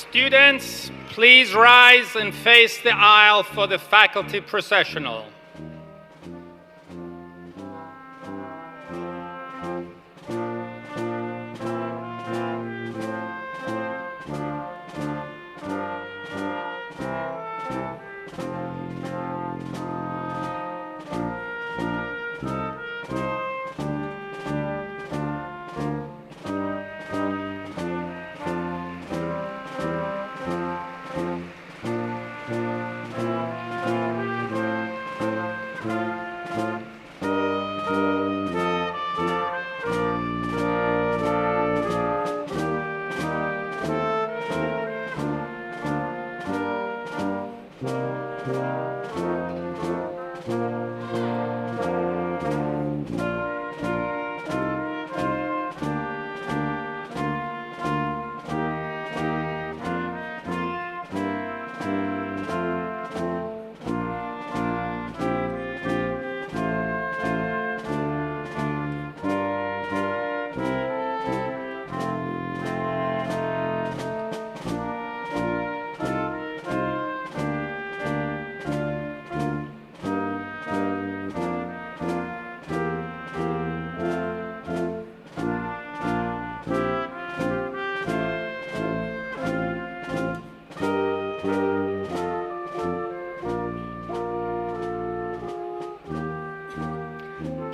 Students, please rise and face the aisle for the faculty processional.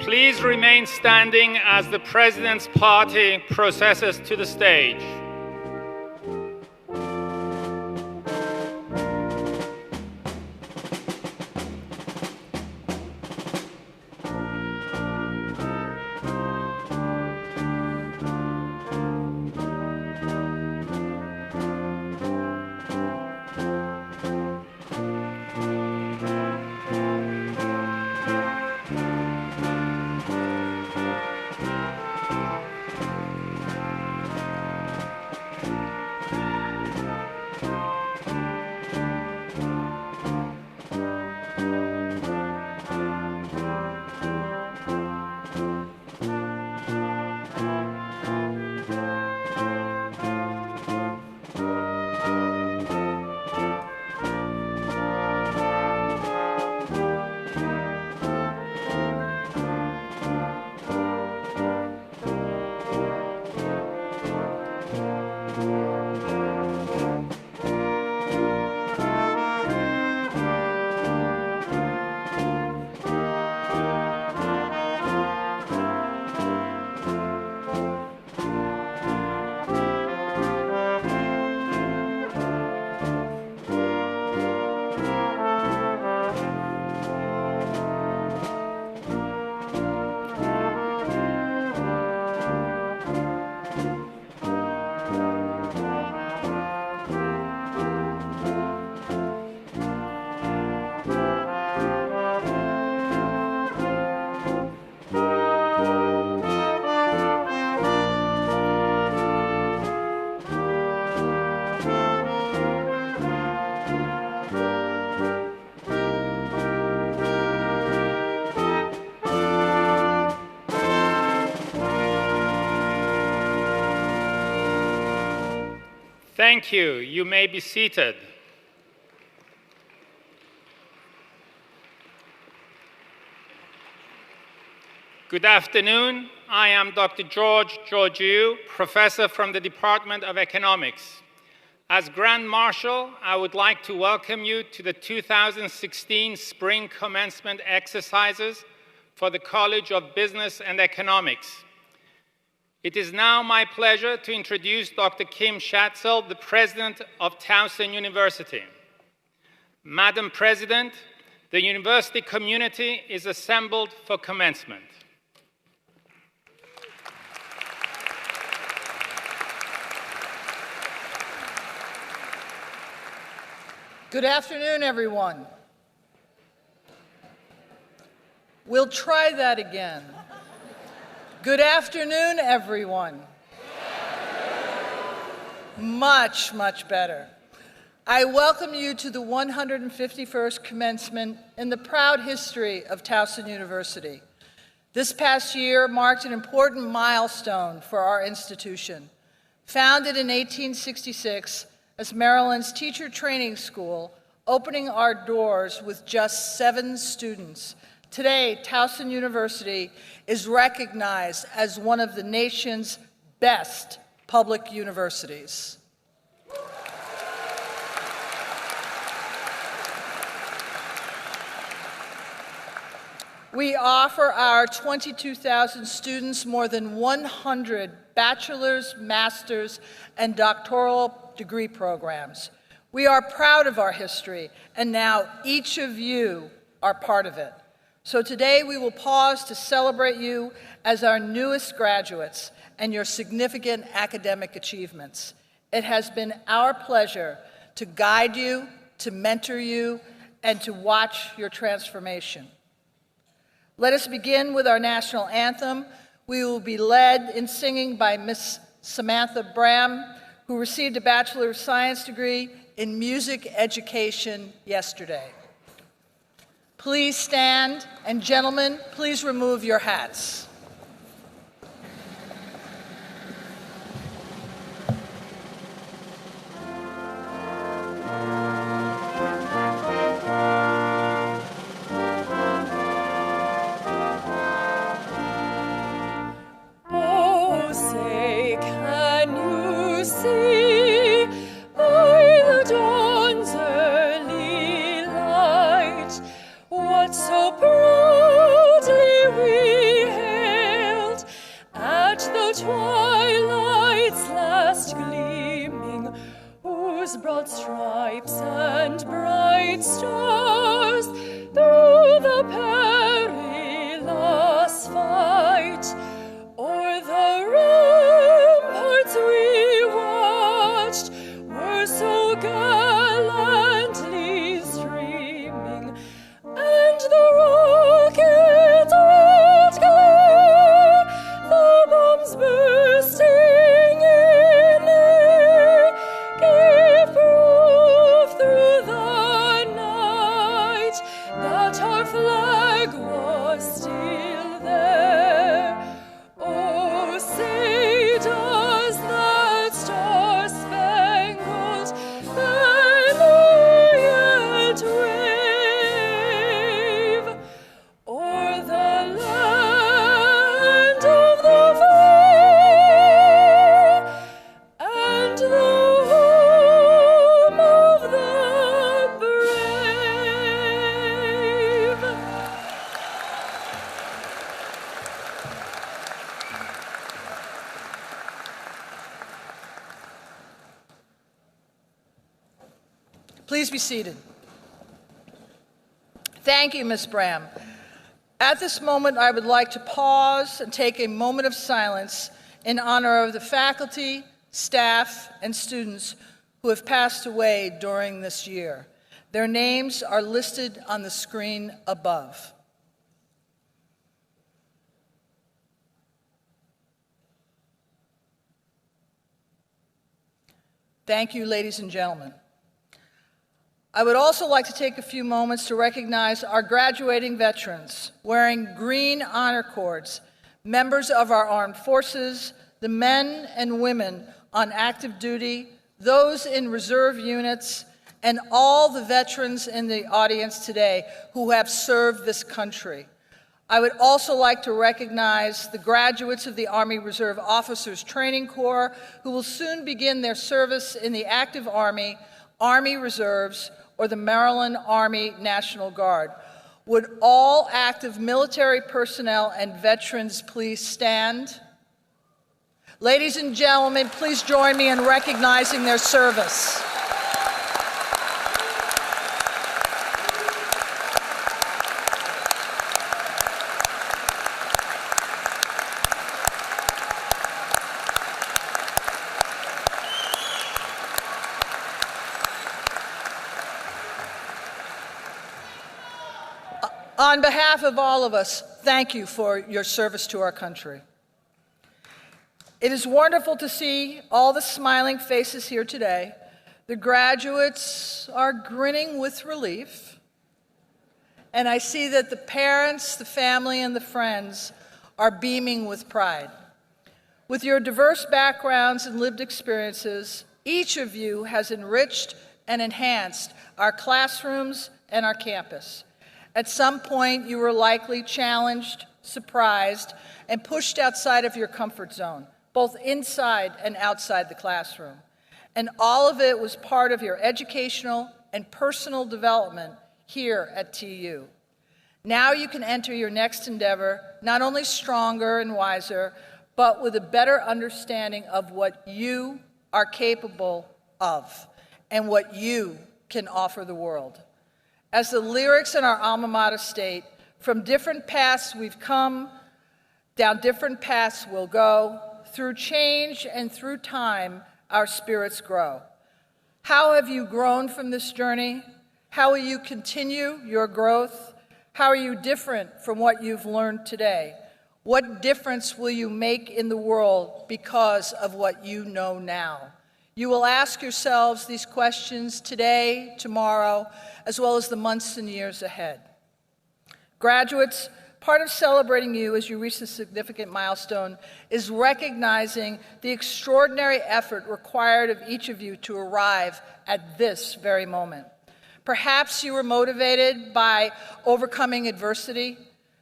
Please remain standing as the President's party processes to the stage. Thank you. You may be seated. Good afternoon. I am Dr. George Georgiou, professor from the Department of Economics. As Grand Marshal, I would like to welcome you to the 2016 Spring Commencement Exercises for the College of Business and Economics. It is now my pleasure to introduce Dr. Kim Schatzel, the President of Towson University. Madam President, the university community is assembled for commencement. Good afternoon, everyone. We'll try that again. Good afternoon, everyone. Much, much better. I welcome you to the 151st commencement in the proud history of Towson University. This past year marked an important milestone for our institution. Founded in 1866, as Maryland's teacher training school, opening our doors with just 7 students. Today, Towson University is recognized as one of the nation's best public universities. We offer our 22,000 students more than 100 bachelor's, master's, and doctoral degree programs. We are proud of our history, and now each of you are part of it. So today we will pause to celebrate you as our newest graduates and your significant academic achievements. It has been our pleasure to guide you, to mentor you, and to watch your transformation. Let us begin with our national anthem. We will be led in singing by Miss Samantha Bram, who received a Bachelor of Science degree in music education yesterday. Please stand, and gentlemen, please remove your hats. Broad stripes and bright stars through the perilous fight, o'er the ramparts we watched were so gallantly streaming, and the rockets rolled clear, the bombs bursting in air gave proof through the night that our flag was still there. Oh, say does that star-spangled banner yet wave o'er the land of the free and the home of the brave? Please be seated. Thank you, Ms. Bram. At this moment, I would like to pause and take a moment of silence in honor of the faculty, staff, and students who have passed away during this year. Their names are listed on the screen above. Thank you, ladies and gentlemen. I would also like to take a few moments to recognize our graduating veterans wearing green honor cords, members of our armed forces, the men and women on active duty, those in reserve units, and all the veterans in the audience today who have served this country. I would also like to recognize the graduates of the Army Reserve Officers Training Corps who will soon begin their service in the active Army, Army Reserves, or the Maryland Army National Guard. Would all active military personnel and veterans please stand? Ladies and gentlemen, please join me in recognizing their service. On behalf of all of us, thank you for your service to our country. It is wonderful to see all the smiling faces here today. The graduates are grinning with relief, and I see that the parents, the family, and the friends are beaming with pride. With your diverse backgrounds and lived experiences, Each of you has enriched and enhanced our classrooms and our campus. At some point, you were likely challenged, surprised, and pushed outside of your comfort zone, both inside and outside the classroom. And all of it was part of your educational and personal development here at TU. Now you can enter your next endeavor not only stronger and wiser, but with a better understanding of what you are capable of and what you can offer the world. As the lyrics in our alma mater state, from different paths we've come, down different paths we'll go. Through change and through time, our spirits grow. How have you grown from this journey? How will you continue your growth? How are you different from what you've learned today? What difference will you make in the world because of what you know now? You will ask yourselves these questions today, tomorrow, as well as the months and years ahead. Graduates, part of celebrating you as you reach this significant milestone is recognizing the extraordinary effort required of each of you to arrive at this very moment. Perhaps you were motivated by overcoming adversity,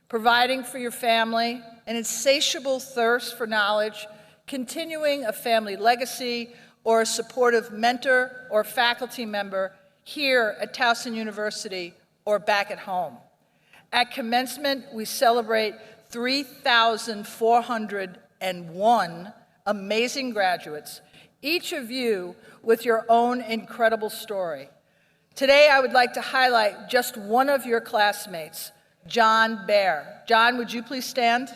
providing for your family, an insatiable thirst for knowledge, continuing a family legacy, or a supportive mentor or faculty member here at Towson University or back at home. At commencement, we celebrate 3,401 amazing graduates, each of you with your own incredible story. Today, I would like to highlight just one of your classmates, John Baer. John, would you please stand?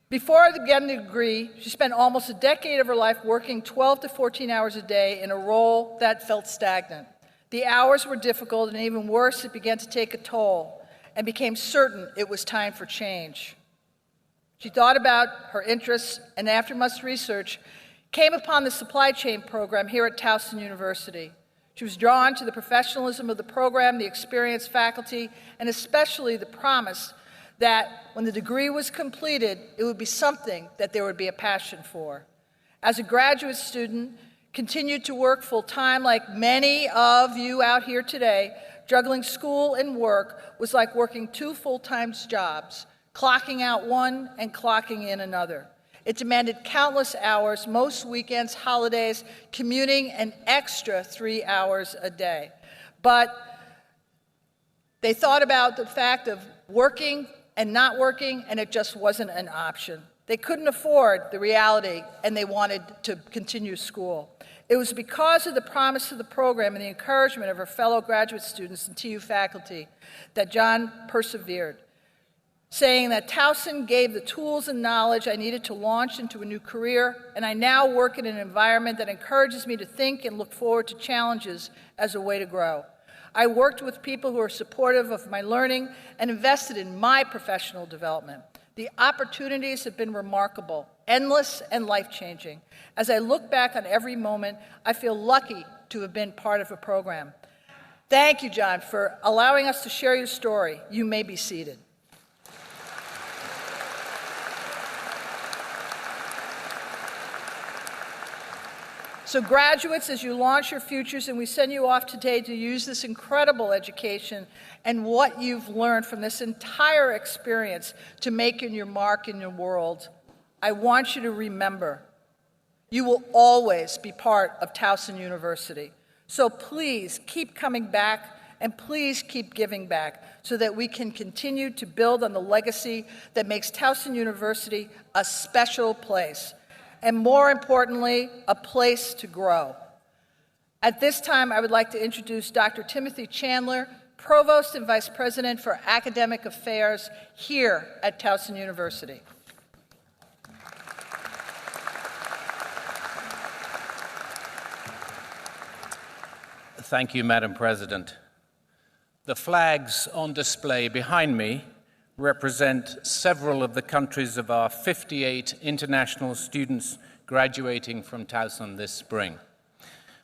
Before getting a degree, she spent almost a decade of her life working 12 to 14 hours a day in a role that felt stagnant. The hours were difficult, and even worse, it began to take a toll and became certain it was time for change. She thought about her interests, and after much research, came upon the supply chain program here at Towson University. She was drawn to the professionalism of the program, the experienced faculty, and especially the promise that when the degree was completed, it would be something that there would be a passion for. As a graduate student, continued to work full-time like many of you out here today. Juggling school and work was like working two full-time jobs, clocking out one and clocking in another. It demanded countless hours, most weekends, holidays, commuting an extra 3 hours a day. But they thought about the fact of working and not working, and it just wasn't an option. They couldn't afford the reality, and they wanted to continue school. It was because of the promise of the program and the encouragement of her fellow graduate students and TU faculty that John persevered, saying that Towson gave the tools and knowledge I needed to launch into a new career, and I now work in an environment that encourages me to think and look forward to challenges as a way to grow. I worked with people who are supportive of my learning and invested in my professional development. The opportunities have been remarkable, endless, and life-changing. As I look back on every moment, I feel lucky to have been part of a program. Thank you, John, for allowing us to share your story. You may be seated. So graduates, as you launch your futures, and we send you off today to use this incredible education and what you've learned from this entire experience to make your mark in your world, I want you to remember, you will always be part of Towson University. So please keep coming back, and please keep giving back so that we can continue to build on the legacy that makes Towson University a special place. And more importantly, a place to grow. At this time, I would like to introduce Dr. Timothy Chandler, Provost and Vice President for Academic Affairs here at Towson University. Thank you, Madam President. The flags on display behind me represent several of the countries of our 58 international students graduating from Towson this spring.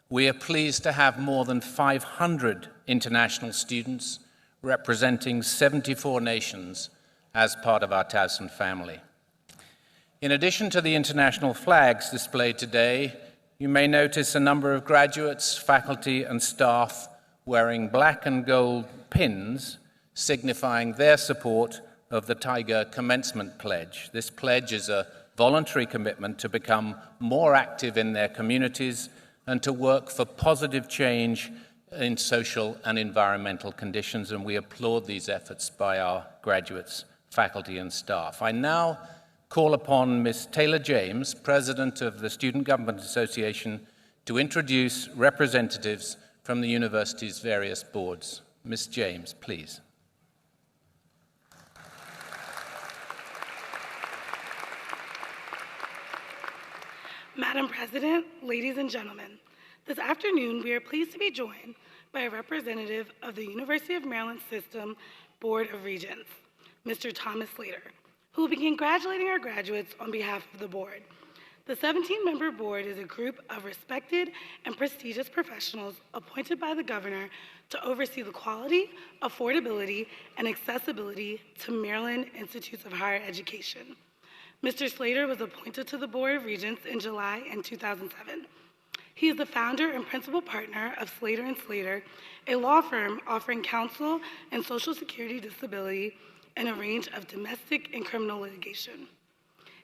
We are pleased to have more than 500 international students representing 74 nations as part of our Towson family. In addition to the international flags displayed today, you may notice a number of graduates, faculty, and staff wearing black and gold pins signifying their support of the Tiger Commencement Pledge. This pledge is a voluntary commitment to become more active in their communities and to work for positive change in social and environmental conditions, and we applaud these efforts by our graduates, faculty, and staff. I now call upon Ms. Taylor James, President of the Student Government Association, to introduce representatives from the university's various boards. Ms. James, please. Madam President, ladies and gentlemen, this afternoon we are pleased to be joined by a representative of the University of Maryland System Board of Regents, Mr. Thomas Slater, who will be congratulating our graduates on behalf of the board. The 17-member board is a group of respected and prestigious professionals appointed by the governor to oversee the quality, affordability, and accessibility to Maryland Institutes of Higher Education. Mr. Slater was appointed to the Board of Regents in July 2007. He is the founder and principal partner of Slater & Slater, a law firm offering counsel and Social Security disability and a range of domestic and criminal litigation.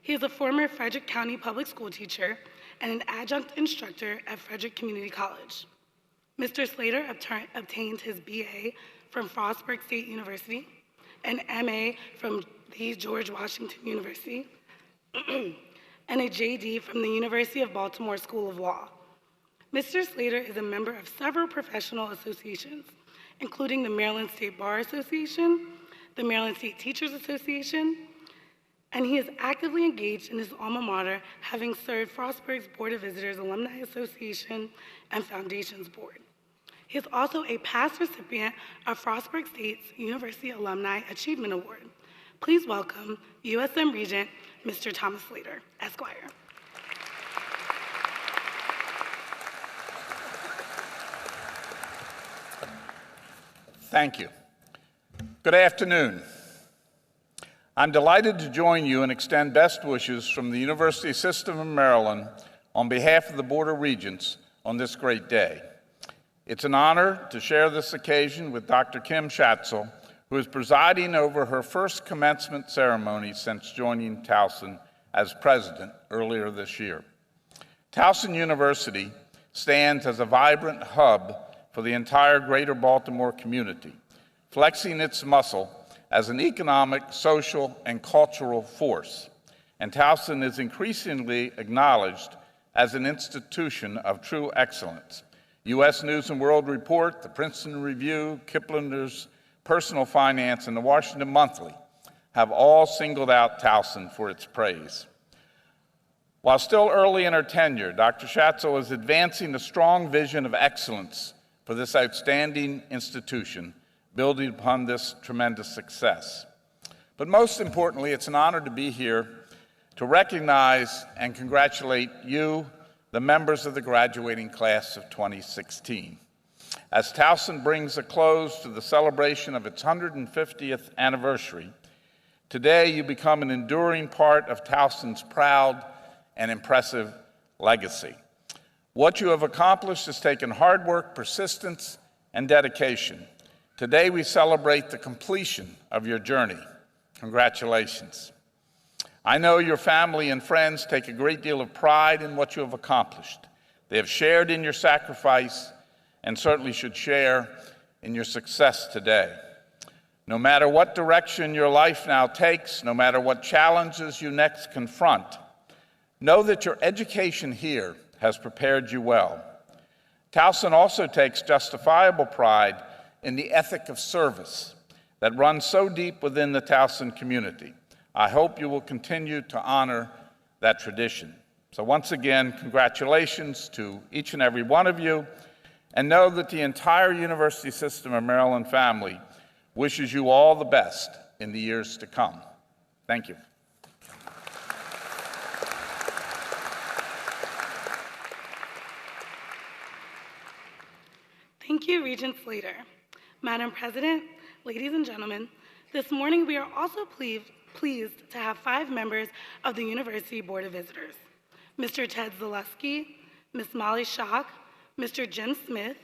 He is a former Frederick County public school teacher and an adjunct instructor at Frederick Community College. Mr. Slater obtained his BA from Frostburg State University, an MA from the George Washington University, and a JD from the University of Baltimore School of Law. Mr. Slater is a member of several professional associations, including the Maryland State Bar Association, the Maryland State Teachers Association, and he is actively engaged in his alma mater, having served Frostburg's Board of Visitors Alumni Association and Foundations Board. He is also a past recipient of Frostburg State's University Alumni Achievement Award. Please welcome USM Regent, Mr. Thomas Slater, Esquire. Thank you. Good afternoon. I'm delighted to join you and extend best wishes from the University System of Maryland on behalf of the Board of Regents on this great day. It's an honor to share this occasion with Dr. Kim Schatzel, who is presiding over her first commencement ceremony since joining Towson as president earlier this year. Towson University stands as a vibrant hub for the entire greater Baltimore community, flexing its muscle as an economic, social, and cultural force. And Towson is increasingly acknowledged as an institution of true excellence. U.S. News & World Report, the Princeton Review, Kiplinger's Personal Finance, and the Washington Monthly have all singled out Towson for its praise. While still early in her tenure, Dr. Schatzel is advancing a strong vision of excellence for this outstanding institution, building upon this tremendous success. But most importantly, it's an honor to be here to recognize and congratulate you, the members of the graduating class of 2016. As Towson brings a close to the celebration of its 150th anniversary, today you become an enduring part of Towson's proud and impressive legacy. What you have accomplished has taken hard work, persistence, and dedication. Today we celebrate the completion of your journey. Congratulations. I know your family and friends take a great deal of pride in what you have accomplished. They have shared in your sacrifice and certainly should share in your success today. No matter what direction your life now takes, no matter what challenges you next confront, know that your education here has prepared you well. Towson also takes justifiable pride in the ethic of service that runs so deep within the Towson community. I hope you will continue to honor that tradition. So once again, congratulations to each and every one of you, and know that the entire University System of Maryland family wishes you all the best in the years to come. Thank you. Thank you, Regent Slater. Madam President, ladies and gentlemen, this morning we are also pleased to have 5 members of the University Board of Visitors: Mr. Ted Zaleski, Ms. Molly Schock, Mr. Jim Smith,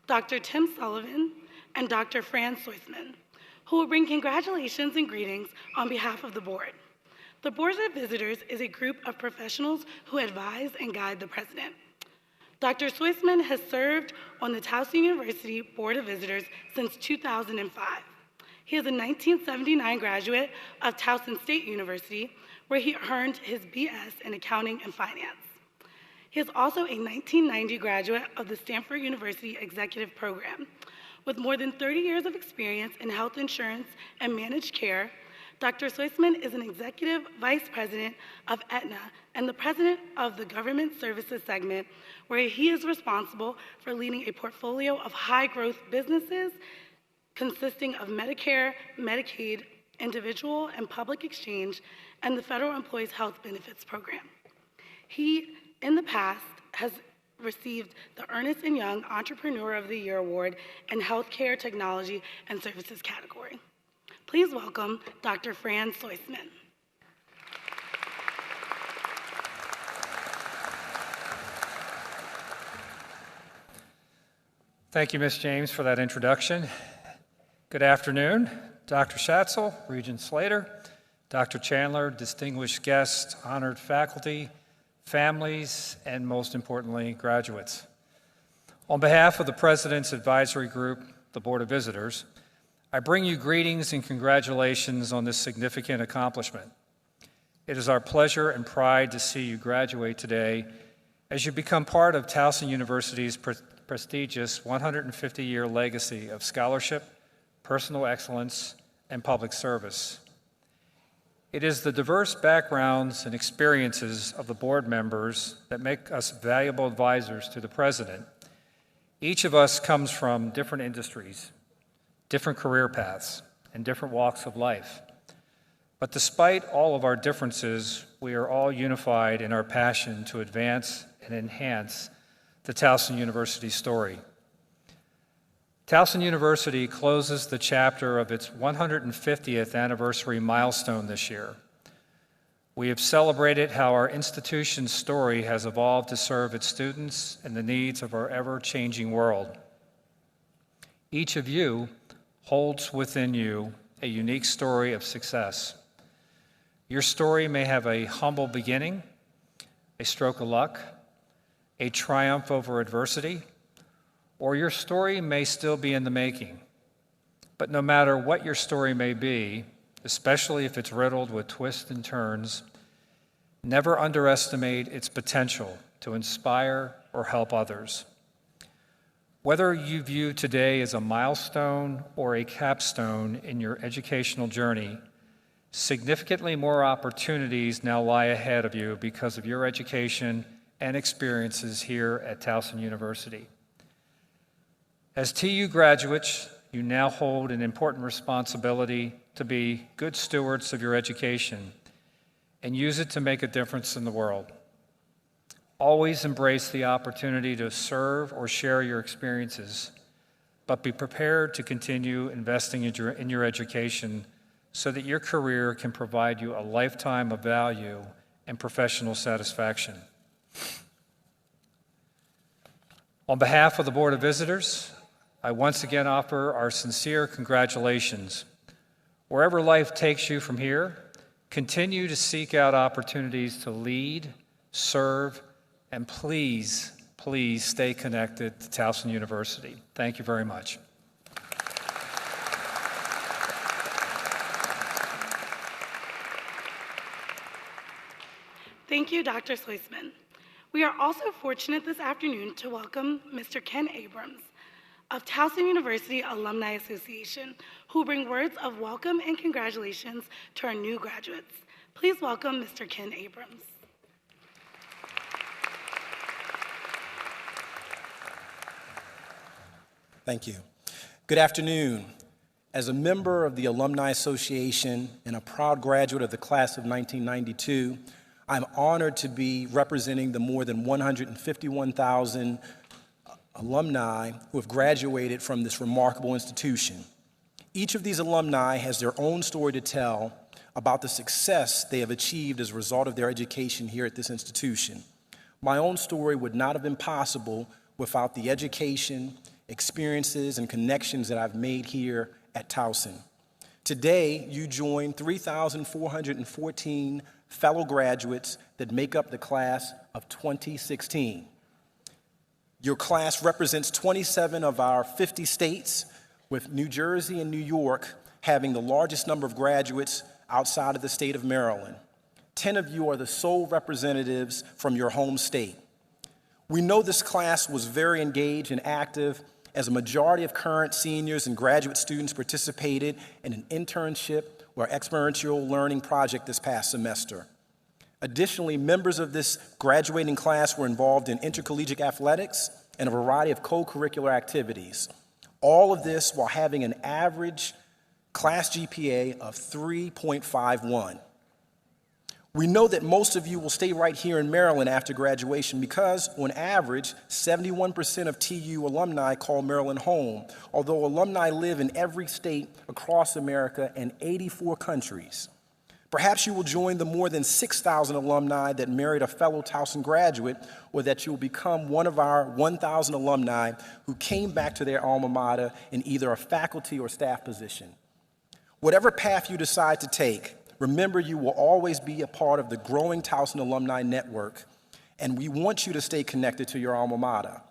Dr. Tim Sullivan, and Dr. Fran Soisman, who will bring congratulations and greetings on behalf of the board. The Board of Visitors is a group of professionals who advise and guide the president. Dr. Soisman has served on the Towson University Board of Visitors since 2005. He is a 1979 graduate of Towson State University, where he earned his BS in Accounting and Finance. He is also a 1990 graduate of the Stanford University Executive Program. With more than 30 years of experience in health insurance and managed care, Dr. Soisman is an executive vice president of Aetna and the president of the Government Services segment, where he is responsible for leading a portfolio of high-growth businesses consisting of Medicare, Medicaid, individual and public exchange, and the Federal Employees Health Benefits Program. He, in the past, has received the Ernst & Young Entrepreneur of the Year Award in Healthcare Technology and Services category. Please welcome Dr. Fran Soisman. Thank you, Ms. James, for that introduction. Good afternoon, Dr. Schatzel, Regent Slater, Dr. Chandler, distinguished guests, honored faculty, families, and most importantly, graduates. On behalf of the President's Advisory Group, the Board of Visitors, I bring you greetings and congratulations on this significant accomplishment. It is our pleasure and pride to see you graduate today as you become part of Towson University's prestigious 150-year legacy of scholarship, personal excellence, and public service. It is the diverse backgrounds and experiences of the board members that make us valuable advisors to the President. Each of us comes from different industries, different career paths, and different walks of life. But despite all of our differences, we are all unified in our passion to advance and enhance the Towson University story. Towson University closes the chapter of its 150th anniversary milestone this year. We have celebrated how our institution's story has evolved to serve its students and the needs of our ever-changing world. Each of you holds within you a unique story of success. Your story may have a humble beginning, a stroke of luck, a triumph over adversity, or your story may still be in the making. But no matter what your story may be, especially if it's riddled with twists and turns, never underestimate its potential to inspire or help others. Whether you view today as a milestone or a capstone in your educational journey, significantly more opportunities now lie ahead of you because of your education and experiences here at Towson University. As TU graduates, you now hold an important responsibility to be good stewards of your education and use it to make a difference in the world. Always embrace the opportunity to serve or share your experiences, but be prepared to continue investing in your education so that your career can provide you a lifetime of value and professional satisfaction. On behalf of the Board of Visitors, I once again offer our sincere congratulations. Wherever life takes you from here, continue to seek out opportunities to lead, serve, and please, please stay connected to Towson University. Thank you very much. Thank you, Dr. Soisman. We are also fortunate this afternoon to welcome Mr. Ken Abrams of Towson University Alumni Association, who will bring words of welcome and congratulations to our new graduates. Please welcome Mr. Ken Abrams. Thank you. Good afternoon. As a member of the Alumni Association and a proud graduate of the class of 1992, I'm honored to be representing the more than 151,000 alumni who have graduated from this remarkable institution. Each of these alumni has their own story to tell about the success they have achieved as a result of their education here at this institution. My own story would not have been possible without the education, experiences, and connections that I've made here at Towson. Today, you join 3,414 fellow graduates that make up the class of 2016. Your class represents 27 of our 50 states, with New Jersey and New York having the largest number of graduates outside of the state of Maryland. 10 of you are the sole representatives from your home state. We know this class was very engaged and active, as a majority of current seniors and graduate students participated in an internship or experiential learning project this past semester. Additionally, members of this graduating class were involved in intercollegiate athletics and a variety of co-curricular activities. All of this while having an average class GPA of 3.51. We know that most of you will stay right here in Maryland after graduation because, on average, 71% of TU alumni call Maryland home, although alumni live in every state across America and 84 countries. Perhaps you will join the more than 6,000 alumni that married a fellow Towson graduate, or that you will become one of our 1,000 alumni who came back to their alma mater in either a faculty or staff position. Whatever path you decide to take, remember you will always be a part of the growing Towson Alumni Network, and we want you to stay connected to your alma mater.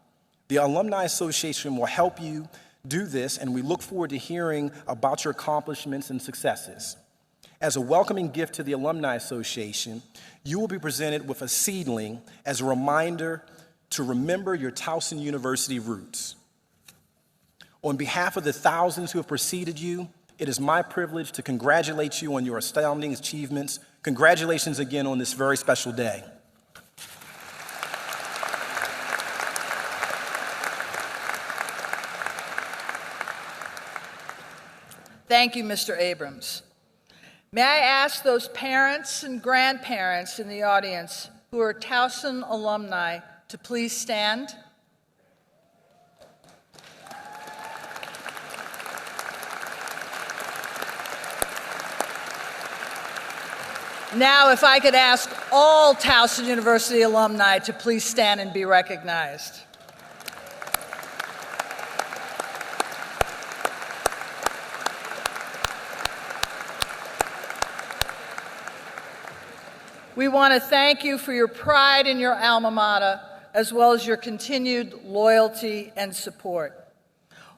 The Alumni Association will help you do this, and we look forward to hearing about your accomplishments and successes. As a welcoming gift to the Alumni Association, you will be presented with a seedling as a reminder to remember your Towson University roots. On behalf of the thousands who have preceded you, it is my privilege to congratulate you on your astounding achievements. Congratulations again on this very special day. Thank you, Mr. Abrams. May I ask those parents and grandparents in the audience who are Towson alumni to please stand? Now, if I could ask all Towson University alumni to please stand and be recognized. We want to thank you for your pride in your alma mater, as well as your continued loyalty and support.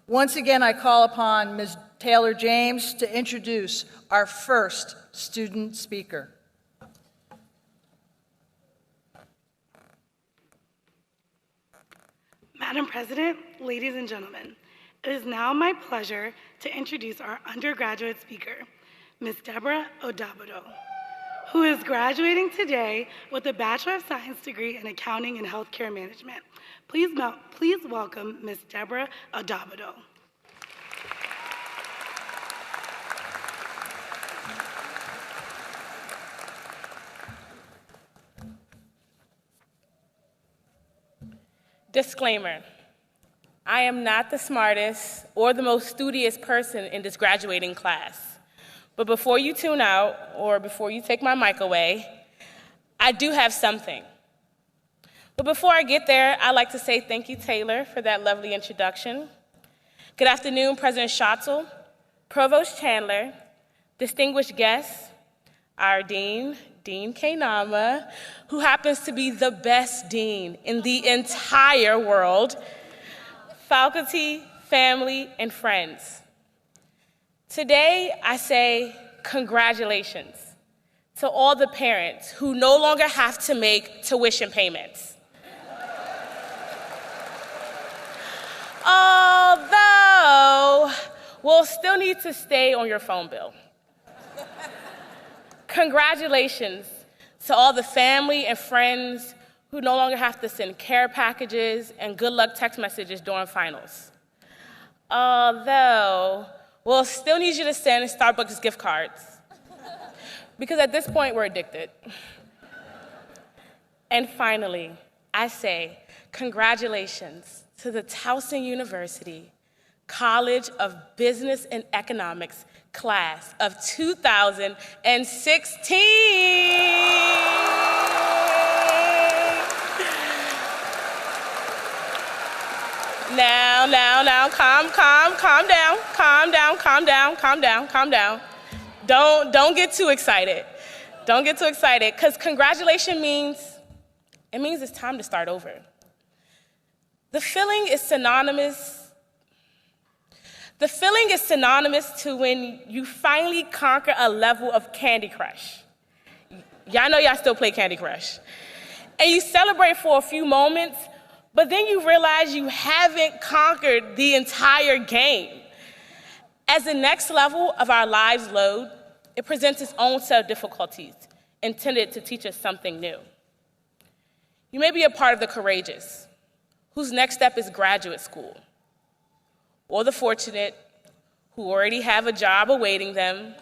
Once again, I call upon Ms. Taylor James to introduce our first student speaker. Madam President, ladies and gentlemen, it is now my pleasure to introduce our undergraduate speaker, Ms. Deborah Odabodo, who is graduating today with a Bachelor of Science degree in Accounting and Healthcare Management. Please welcome Ms. Deborah Odabodo. Disclaimer, I am not the smartest or the most studious person in this graduating class. But before you tune out, or before you take my mic away, I do have something. But before I get there, I'd like to say thank you, Taylor, for that lovely introduction. Good afternoon, President Schatzel, Provost Chandler, distinguished guests, our Dean, Dean Kainama, who happens to be the best dean in the entire world, faculty, family, and friends. Today, I say congratulations to all the parents who no longer have to make tuition payments. Although, we'll still need to stay on your phone bill. Congratulations to all the family and friends who no longer have to send care packages and good luck text messages during finals. Although, we'll still need you to send Starbucks gift cards, because at this point, we're addicted. And finally, I say congratulations to the Towson University College of Business and Economics class of 2016. Now, calm down. Don't get too excited. Don't get too excited, because congratulations means it's time to start over. The feeling is synonymous to when you finally conquer a level of Candy Crush. Y'all know y'all still play Candy Crush. And you celebrate for a few moments, but then you realize you haven't conquered the entire game. As the next level of our lives load, it presents its own set of difficulties intended to teach us something new. You may be a part of the courageous, whose next step is graduate school, or the fortunate, who already have a job awaiting them,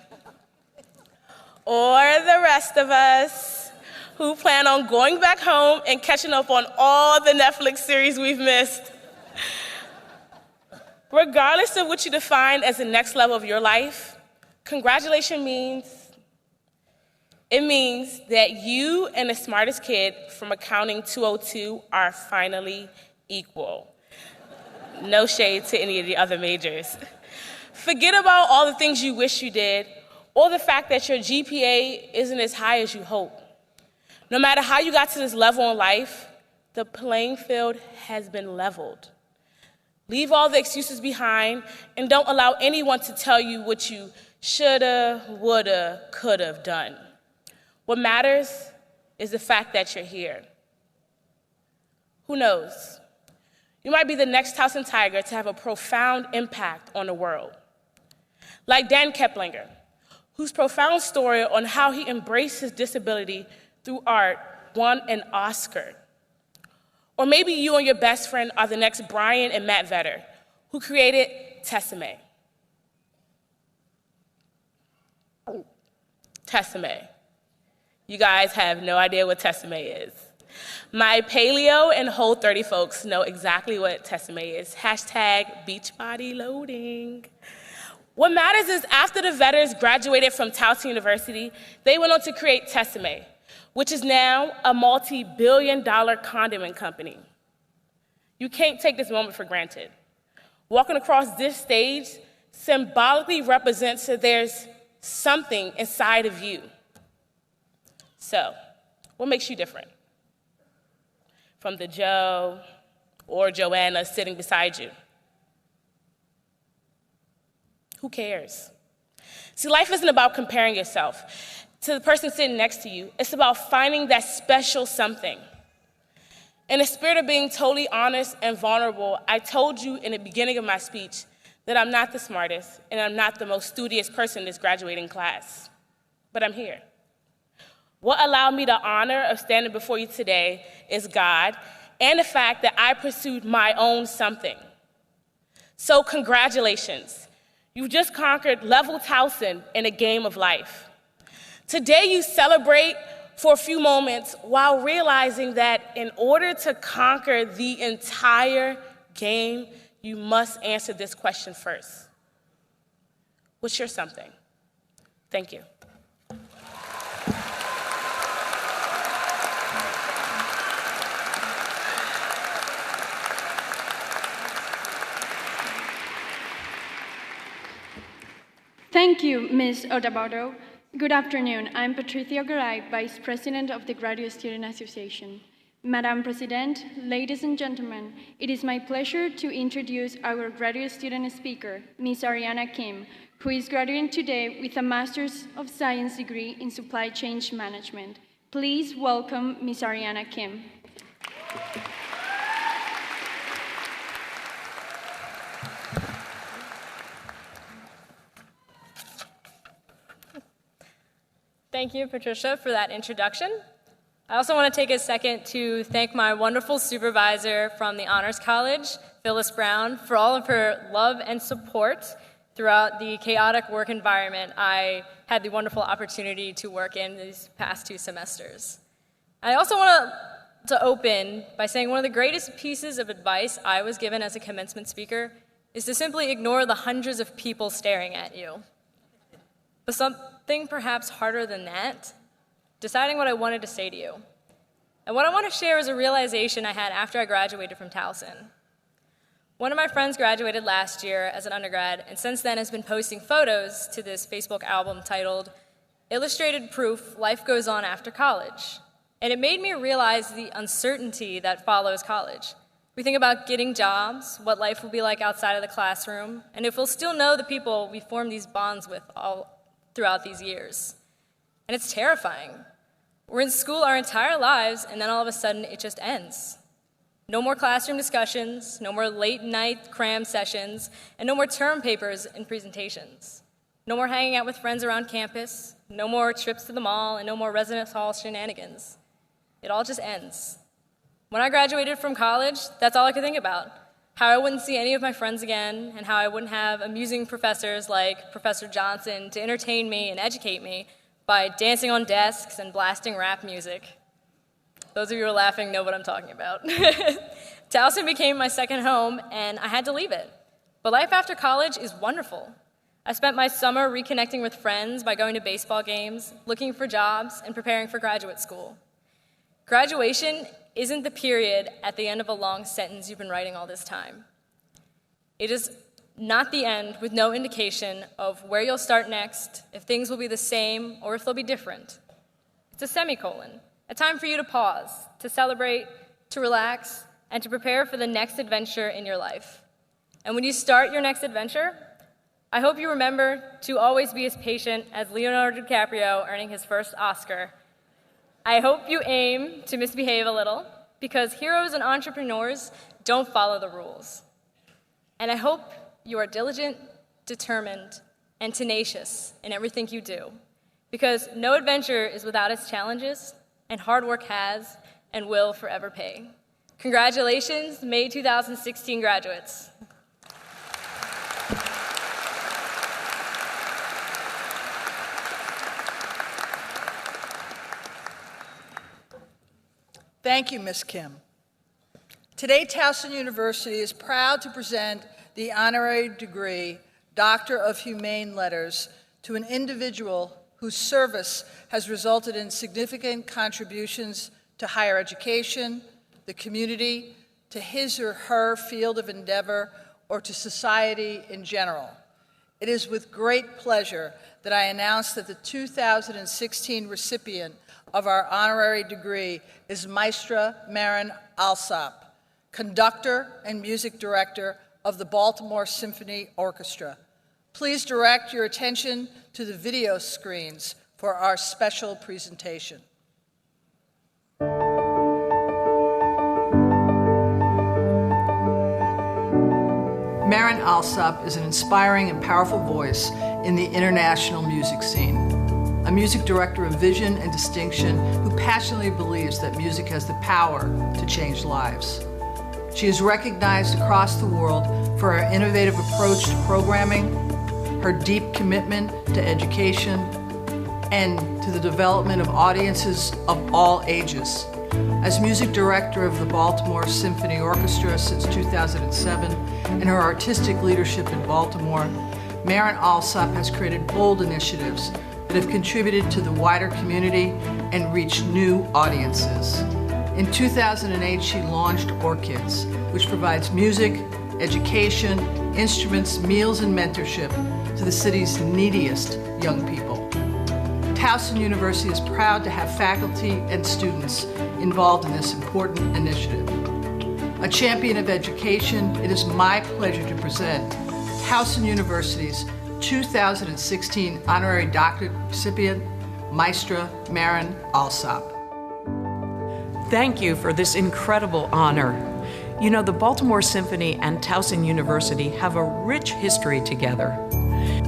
or the rest of us who plan on going back home and catching up on all the Netflix series we've missed. Regardless of what you define as the next level of your life, congratulations means that you and the smartest kid from Accounting 202 are finally equal. No shade to any of the other majors. Forget about all the things you wish you did, or the fact that your GPA isn't as high as you hope. No matter how you got to this level in life, the playing field has been leveled. Leave all the excuses behind and don't allow anyone to tell you what you shoulda, woulda, coulda done. What matters is the fact that you're here. Who knows? You might be the next Towson Tiger to have a profound impact on the world. Like Dan Keplinger, whose profound story on how he embraced his disability through art won an Oscar. Or maybe you and your best friend are the next Brian and Matt Vetter, who created Tessemae. Tessemae. You guys have no idea what Tessemae is. My Paleo and Whole30 folks know exactly what Tessemae is. Hashtag Beachbody loading. What matters is after the Vetters graduated from Towson University, they went on to create Tessemae, which is now a multi-billion-dollar condiment company. You can't take this moment for granted. Walking across this stage symbolically represents that there's something inside of you. So, what makes you different from the Joe or Joanna sitting beside you? Who cares? See, life isn't about comparing yourself to the person sitting next to you. It's about finding that special something. In the spirit of being totally honest and vulnerable, I told you in the beginning of my speech that I'm not the smartest and I'm not the most studious person in this graduating class, but I'm here. What allowed me the honor of standing before you today is God and the fact that I pursued my own something. So congratulations. You've just conquered level Towson in a game of life. Today you celebrate for a few moments while realizing that in order to conquer the entire game, you must answer this question first. What's your something? Thank you. Thank you, Ms. Otabardo. Good afternoon. I'm Patricia Garay, Vice President of the Graduate Student Association. Madam President, ladies and gentlemen, it is my pleasure to introduce our graduate student speaker, Ms. Ariana Kim, who is graduating today with a Master's of Science degree in Supply Chain Management. Please welcome Ms. Ariana Kim. Thank you, Patricia, for that introduction. I also want to take a second to thank my wonderful supervisor from the Honors College, Phyllis Brown, for all of her love and support throughout the chaotic work environment I had the wonderful opportunity to work in these past 2 semesters. I also want to open by saying one of the greatest pieces of advice I was given as a commencement speaker is to simply ignore the hundreds of people staring at you. But something perhaps harder than that, deciding what I wanted to say to you. And what I want to share is a realization I had after I graduated from Towson. One of my friends graduated last year as an undergrad, and since then has been posting photos to this Facebook album titled Illustrated Proof: Life Goes On After College. And it made me realize the uncertainty that follows college. We think about getting jobs, what life will be like outside of the classroom, and if we'll still know the people we form these bonds with all throughout these years. And it's terrifying. We're in school our entire lives, and then all of a sudden it just ends. No more classroom discussions, no more late-night cram sessions, and no more term papers and presentations. No more hanging out with friends around campus, no more trips to the mall, and no more residence hall shenanigans. It all just ends. When I graduated from college, that's all I could think about. How I wouldn't see any of my friends again, and how I wouldn't have amusing professors like Professor Johnson to entertain me and educate me by dancing on desks and blasting rap music. Those of you who are laughing know what I'm talking about. Towson became my second home, and I had to leave it. But life after college is wonderful. I spent my summer reconnecting with friends by going to baseball games, looking for jobs, and preparing for graduate school. Graduation isn't the period at the end of a long sentence you've been writing all this time. It is not the end with no indication of where you'll start next, if things will be the same, or if they'll be different. It's a semicolon. A time for you to pause, to celebrate, to relax, and to prepare for the next adventure in your life. And when you start your next adventure, I hope you remember to always be as patient as Leonardo DiCaprio earning his first Oscar. I hope you aim to misbehave a little, because heroes and entrepreneurs don't follow the rules. And I hope you are diligent, determined, and tenacious in everything you do, because no adventure is without its challenges, and hard work has and will forever pay. Congratulations, May 2016 graduates. Thank you, Ms. Kim. Today, Towson University is proud to present the honorary degree, Doctor of Humane Letters, to an individual whose service has resulted in significant contributions to higher education, the community, to his or her field of endeavor, or to society in general. It is with great pleasure that I announce that the 2016 recipient of our honorary degree is Maestra Marin Alsop, conductor and music director of the Baltimore Symphony Orchestra. Please direct your attention to the video screens for our special presentation. Marin Alsop is an inspiring and powerful voice in the international music scene. A music director of vision and distinction who passionately believes that music has the power to change lives. She is recognized across the world for her innovative approach to programming, her deep commitment to education, and to the development of audiences of all ages. As music director of the Baltimore Symphony Orchestra since 2007, and her artistic leadership in Baltimore, Marin Alsop has created bold initiatives that have contributed to the wider community and reached new audiences. In 2008, she launched Orchids, which provides music, education, instruments, meals, and mentorship to the city's neediest young people. Towson University is proud to have faculty and students involved in this important initiative. A champion of education, it is my pleasure to present Towson University's 2016 honorary doctorate recipient, Maestra Marin Alsop. Thank you for this incredible honor. You know, the Baltimore Symphony and Towson University have a rich history together.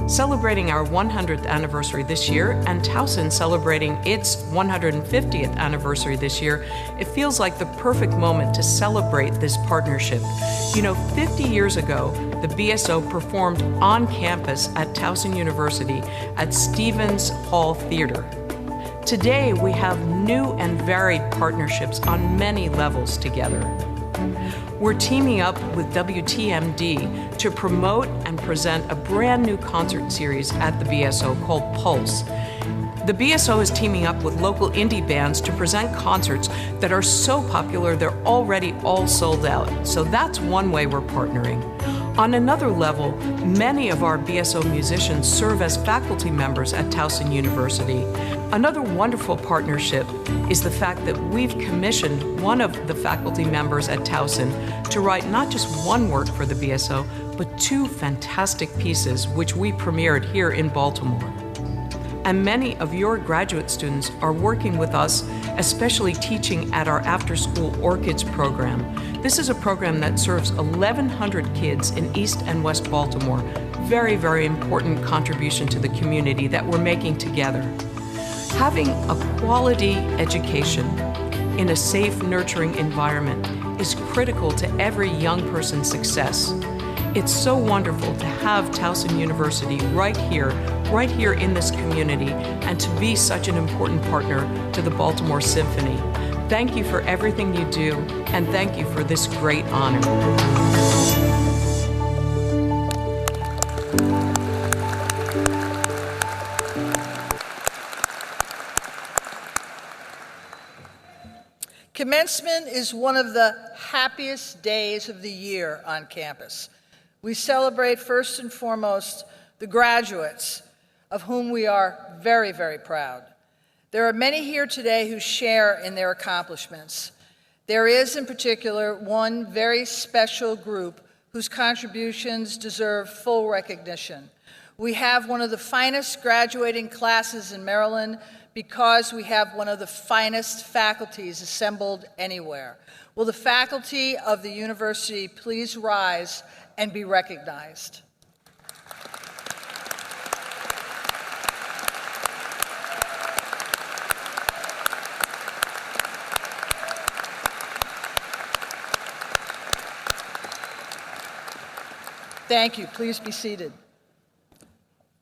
Celebrating our 100th anniversary this year and Towson celebrating its 150th anniversary this year, it feels like the perfect moment to celebrate this partnership. You know, 50 years ago, the BSO performed on campus at Towson University at Stevens Hall Theater. Today, we have new and varied partnerships on many levels together. We're teaming up with WTMD to promote and present a brand new concert series at the BSO called Pulse. The BSO is teaming up with local indie bands to present concerts that are so popular they're already all sold out. So that's one way we're partnering. On another level, many of our BSO musicians serve as faculty members at Towson University. Another wonderful partnership is the fact that we've commissioned one of the faculty members at Towson to write not just one work for the BSO, but 2 fantastic pieces which we premiered here in Baltimore. And many of your graduate students are working with us, especially teaching at our after-school Orchids program. This is a program that serves 1,100 kids in East and West Baltimore. Very, very important contribution to the community that we're making together. Having a quality education in a safe, nurturing environment is critical to every young person's success. It's so wonderful to have Towson University right here in this community, and to be such an important partner to the Baltimore Symphony. Thank you for everything you do, and thank you for this great honor. Commencement is one of the happiest days of the year on campus. We celebrate first and foremost the graduates, of whom we are very, very proud. There are many here today who share in their accomplishments. There is, in particular, one very special group whose contributions deserve full recognition. We have one of the finest graduating classes in Maryland because we have one of the finest faculties assembled anywhere. Will the faculty of the university please rise and be recognized? Thank you. Please be seated.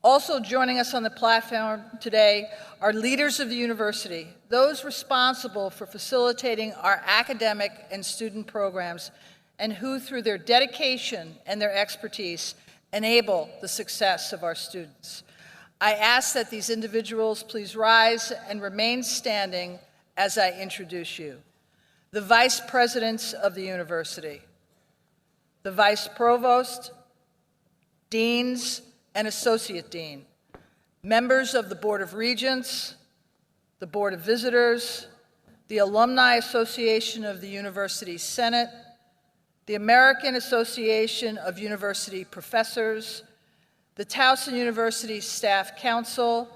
Also joining us on the platform today are leaders of the university, those responsible for facilitating our academic and student programs, and who, through their dedication and their expertise, enable the success of our students. I ask that these individuals please rise and remain standing as I introduce you. The vice presidents of the university, the vice provost, deans, and associate dean, members of the Board of Regents, the Board of Visitors, the Alumni Association of the University Senate, the American Association of University Professors, the Towson University Staff Council,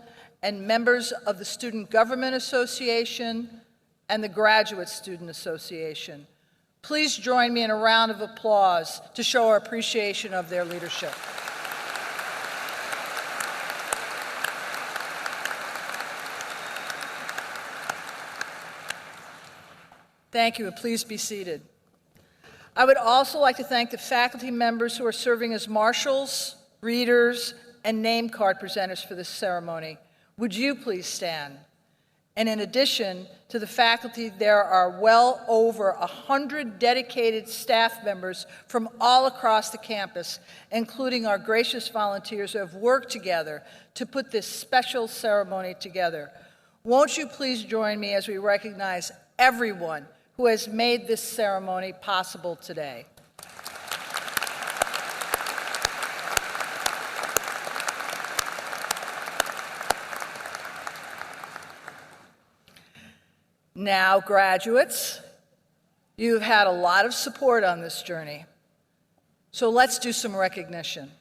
and members of the Student Government Association and the Graduate Student Association. Please join me in a round of applause to show our appreciation of their leadership. Thank you, and please be seated. I would also like to thank the faculty members who are serving as marshals, readers, and name card presenters for this ceremony. Would you please stand? And in addition to the faculty, there are well over 100 dedicated staff members from all across the campus, including our gracious volunteers who have worked together to put this special ceremony together. Won't you please join me as we recognize everyone who has made this ceremony possible today? Now, graduates, you've had a lot of support on this journey. So let's do some recognition.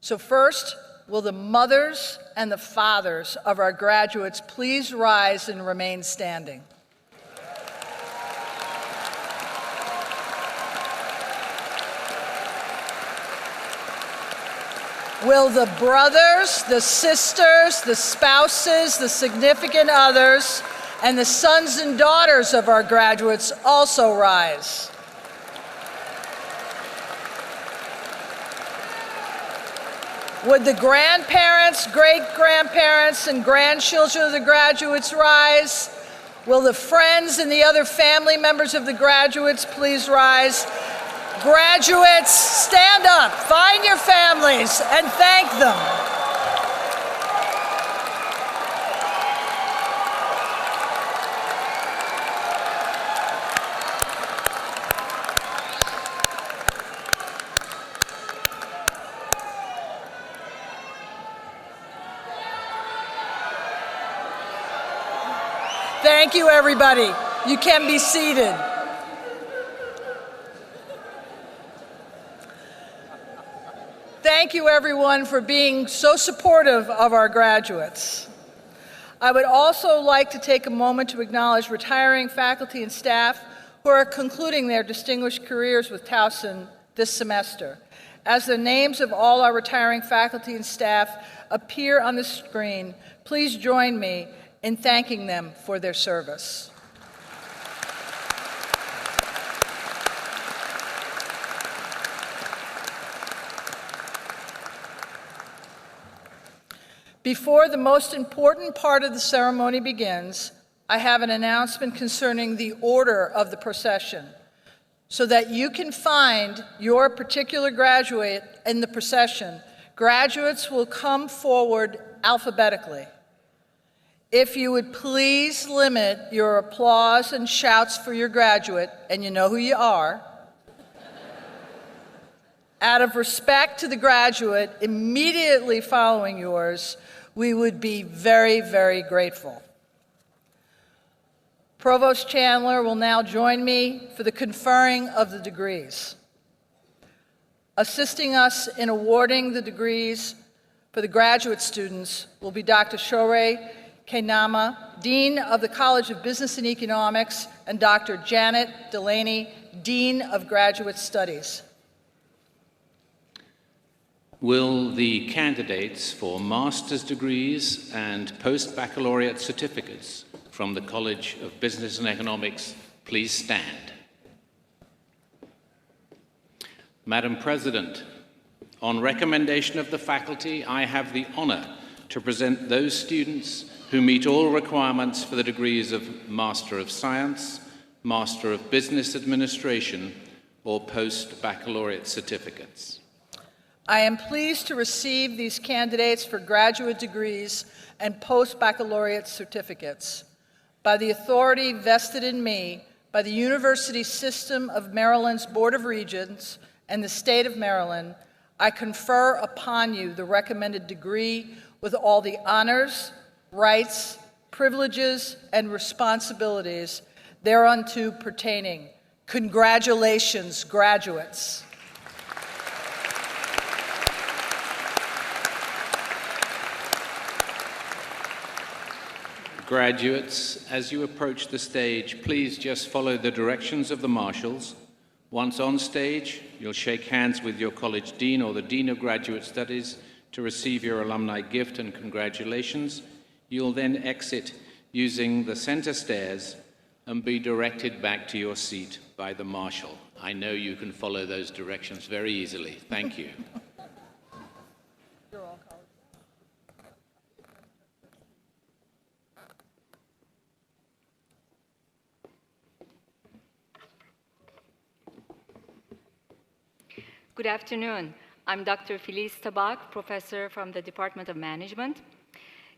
So first, will the mothers and the fathers of our graduates please rise and remain standing? Will the brothers, the sisters, the spouses, the significant others, and the sons and daughters of our graduates also rise? Would the grandparents, great-grandparents, and grandchildren of the graduates rise? Will the friends and the other family members of the graduates please rise? Graduates, stand up, find your families, and thank them. Thank you, everybody. You can be seated. Thank you, everyone, for being so supportive of our graduates. I would also like to take a moment to acknowledge retiring faculty and staff who are concluding their distinguished careers with Towson this semester. As the names of all our retiring faculty and staff appear on the screen, please join me in thanking them for their service. Before the most important part of the ceremony begins, I have an announcement concerning the order of the procession. So that you can find your particular graduate in the procession, graduates will come forward alphabetically. If you would please limit your applause and shouts for your graduate, and you know who you are, out of respect to the graduate immediately following yours, we would be very, very grateful. Provost Chandler will now join me for the conferring of the degrees. Assisting us in awarding the degrees for the graduate students will be Dr. Shorey Kainama, Dean of the College of Business and Economics, and Dr. Janet Delaney, Dean of Graduate Studies. Will the candidates for master's degrees and post-baccalaureate certificates from the College of Business and Economics please stand? Madam President, on recommendation of the faculty, I have the honor to present those students who meet all requirements for the degrees of Master of Science, Master of Business Administration, or post-baccalaureate certificates. I am pleased to receive these candidates for graduate degrees and post-baccalaureate certificates. By the authority vested in me by the University System of Maryland's Board of Regents and the State of Maryland, I confer upon you the recommended degree with all the honors, rights, privileges, and responsibilities thereunto pertaining. Congratulations, graduates. Graduates, as you approach the stage, please just follow the directions of the marshals. Once on stage, you'll shake hands with your college dean or the dean of graduate studies to receive your alumni gift and congratulations. You'll then exit using the center stairs and be directed back to your seat by the marshal. I know you can follow those directions very easily. Thank you. Good afternoon. I'm Dr. Filiz Tabak, professor from the Department of Management.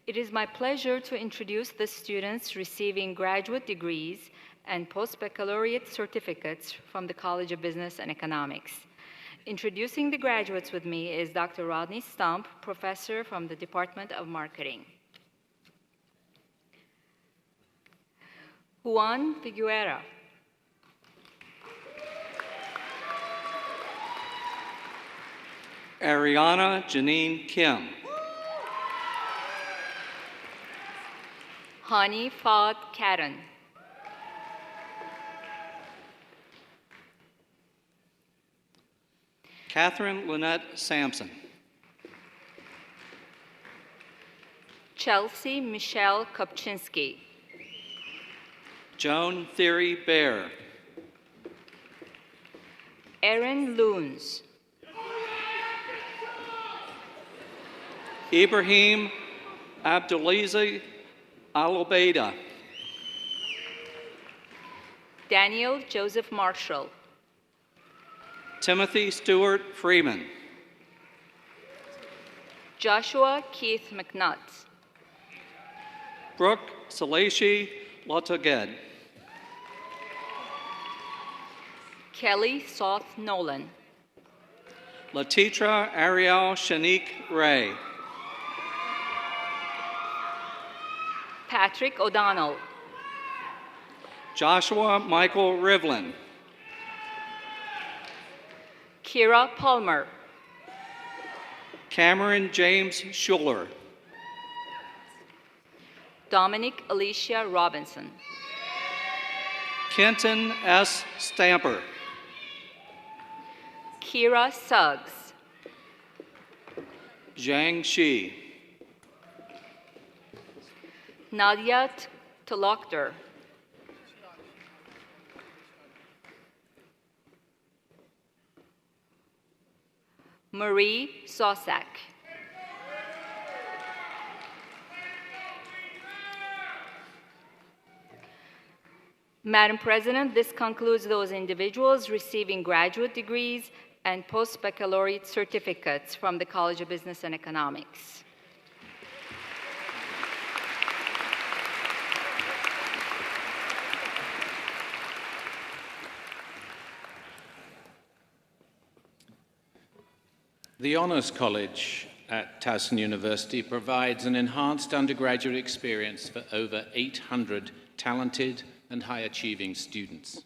It is my pleasure to introduce the students receiving graduate degrees and post-baccalaureate certificates from the College of Business and Economics. Introducing the graduates with me is Dr. Rodney Stump, professor from the Department of Marketing. Juan Figuera. Ariana Janine Kim. Hani Fahd Karen. Catherine Lynette Sampson. Chelsea Michelle Kopczynski. Joan Theory Bear. Erin Loons. Ibrahim Abdulaziz Al-Obeida. Daniel Joseph Marshall. Timothy Stewart Freeman. Joshua Keith McNutt. Brooke Salashi Lataged. Kelly Soth Nolan. Latitra Ariel Shanique Ray. Patrick O'Donnell. Joshua Michael Rivlin. Kira Palmer. Cameron James Schuler. Dominic Alicia Robinson. Kenton S. Stamper. Kira Suggs. Zhang Shi. Nadia Talokder. Marie Sosak. Madam President, this concludes those individuals receiving graduate degrees and post-baccalaureate certificates from the College of Business and Economics. The Honors College at Towson University provides an enhanced undergraduate experience for over 800 talented and high-achieving students.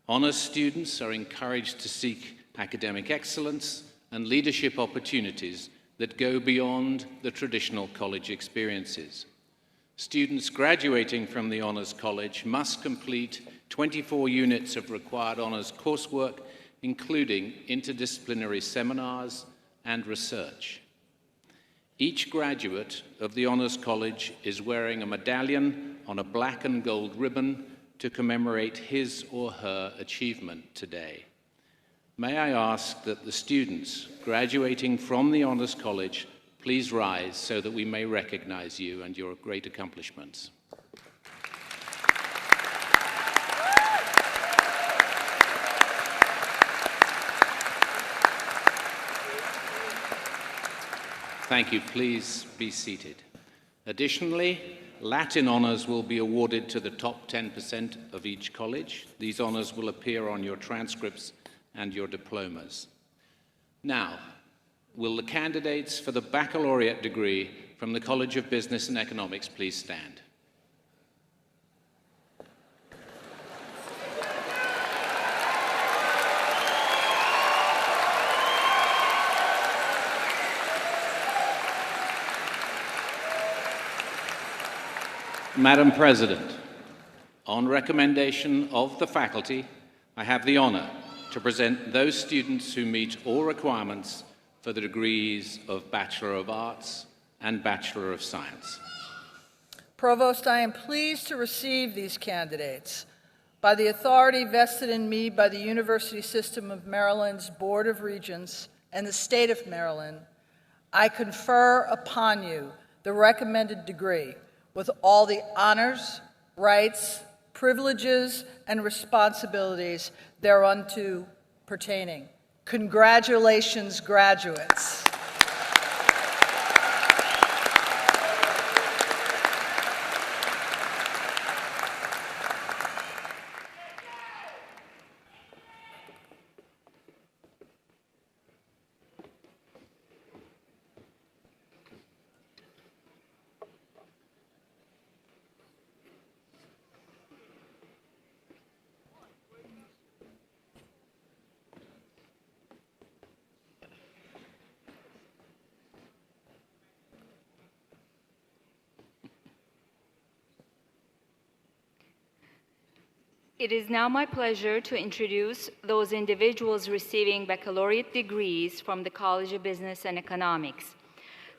Honors students are encouraged to seek academic excellence and leadership opportunities that go beyond the traditional college experiences. Students graduating from the Honors College must complete 24 units of required honors coursework, including interdisciplinary seminars and research. Each graduate of the Honors College is wearing a medallion on a black and gold ribbon to commemorate his or her achievement today. May I ask that the students graduating from the Honors College please rise so that we may recognize you and your great accomplishments. Thank you. Please be seated. Additionally, Latin honors will be awarded to the top 10% of each college. These honors will appear on your transcripts and your diplomas. Now, will the candidates for the baccalaureate degree from the College of Business and Economics please stand? Madam President, on recommendation of the faculty, I have the honor to present those students who meet all requirements for the degrees of Bachelor of Arts and Bachelor of Science. Provost, I am pleased to receive these candidates. By the authority vested in me by the University System of Maryland's Board of Regents and the State of Maryland, I confer upon you the recommended degree with all the honors, rights, privileges, and responsibilities thereunto pertaining. Congratulations, graduates. It is now my pleasure to introduce those individuals receiving baccalaureate degrees from the College of Business and Economics.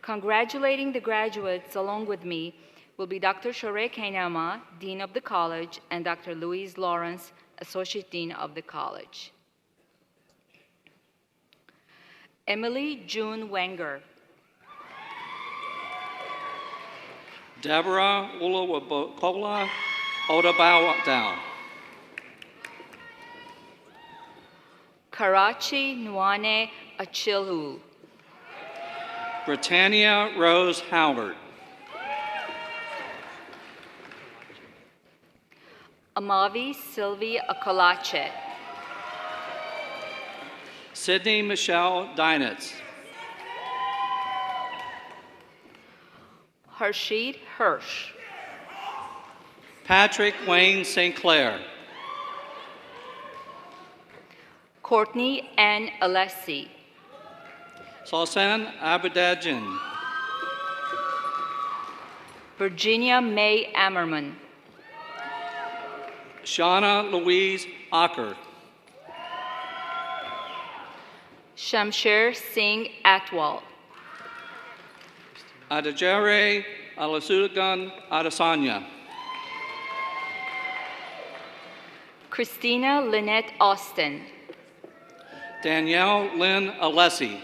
Congratulating the graduates along with me will be Dr. Shorey Kainama, Dean of the College, and Dr. Louise Lawrence, Associate Dean of the College. Emily June Wenger. Deborah Ulawabokola Odabawa Dow. Karachi Nwane Achilhu. Britannia Rose Howard. Amavi Sylvie Akalache. Sydney Michelle Dinitz. Harshid Hirsch. Patrick Wayne St. Clair. Courtney N. Alessi. Salsan Abedajin. Virginia May Ammerman. Shauna Louise Acker. Shamsher Singh Atwal. Adajare Alasugan Adesanya. Christina Lynette Austin. Danielle Lynn Alessi.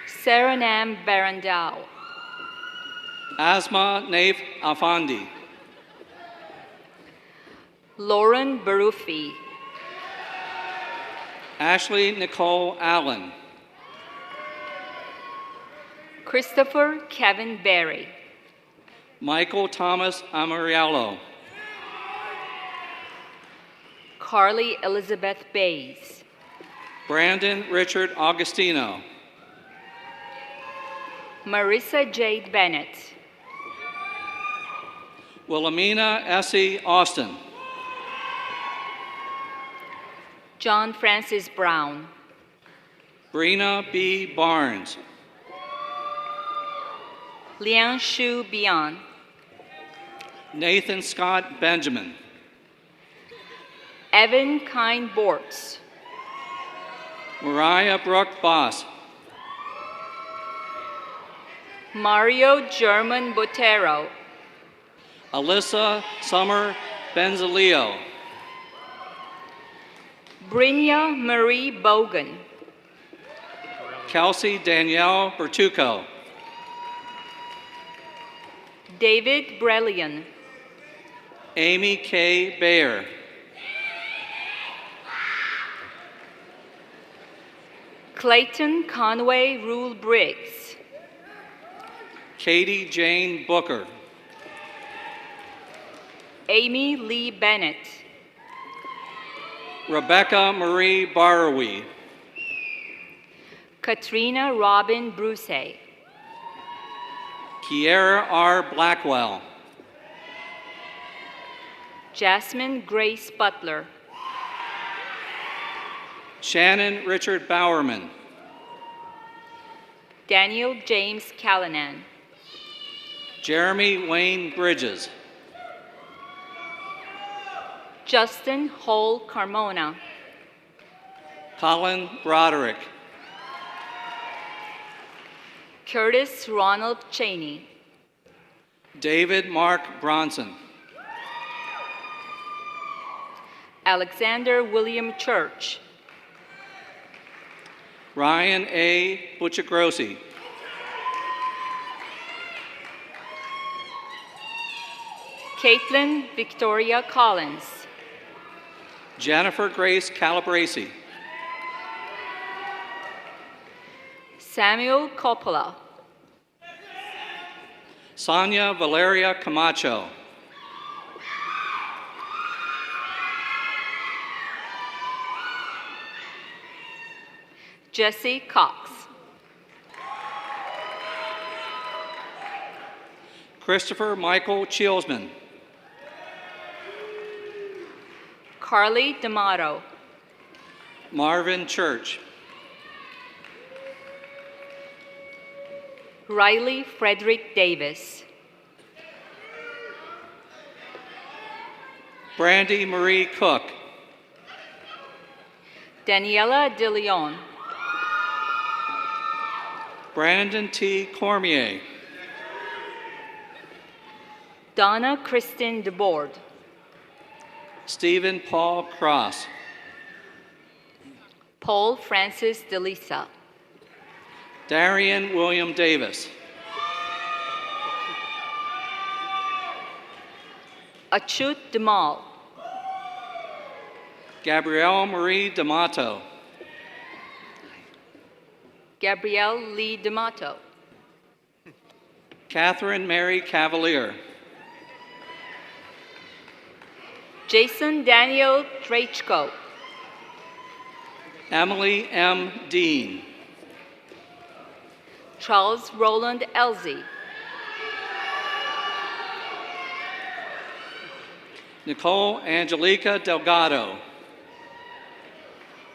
Saranam Barandao. Asma Naif Afandi. Lauren Barufi. Ashley Nicole Allen. Christopher Kevin Berry. Michael Thomas Amariello. Carly Elizabeth Bays. Brandon Richard Augustino. Marissa Jade Bennett. Wilhelmina Essie Austin. John Francis Brown. Brina B. Barnes. Liang Shu Bian. Nathan Scott Benjamin. Evan Kine Bortz. Mariah Brooke Boss. Mario German Botero. Alyssa Summer Benzaleo. Brynja Marie Bogan. Kelsey Danielle Bertucco. David Brellian. Amy K. Bayer. Clayton Conway Rule Briggs. Katie Jane Booker. Amy Lee Bennett. Rebecca Marie Barrowy. Katrina Robin Bruce. Kiera R. Blackwell. Jasmine Grace Butler. Shannon Richard Bowerman. Daniel James Callanan. Jeremy Wayne Bridges. Justin Hole Carmona. Colin Broderick. Curtis Ronald Cheney. David Mark Bronson. Alexander William Church. Ryan A. Buccigrossi. Caitlin Victoria Collins. Jennifer Grace Calabresi. Samuel Coppola. Sonia Valeria Camacho. Jesse Cox. Christopher Michael Chielsman. Carly D'Amato. Marvin Church. Riley Frederick Davis. Brandy Marie Cook. Daniela De Leon. Brandon T. Cormier. Donna Kristen DeBoard. Stephen Paul Cross. Paul Francis DeLisa. Darian William Davis. Achut Demal. Gabrielle Marie D'Amato. Gabrielle Lee D'Amato. Catherine Mary Cavalier. Jason Daniel Drachko. Emily M. Dean. Charles Roland Elzy. Nicole Angelica Delgado.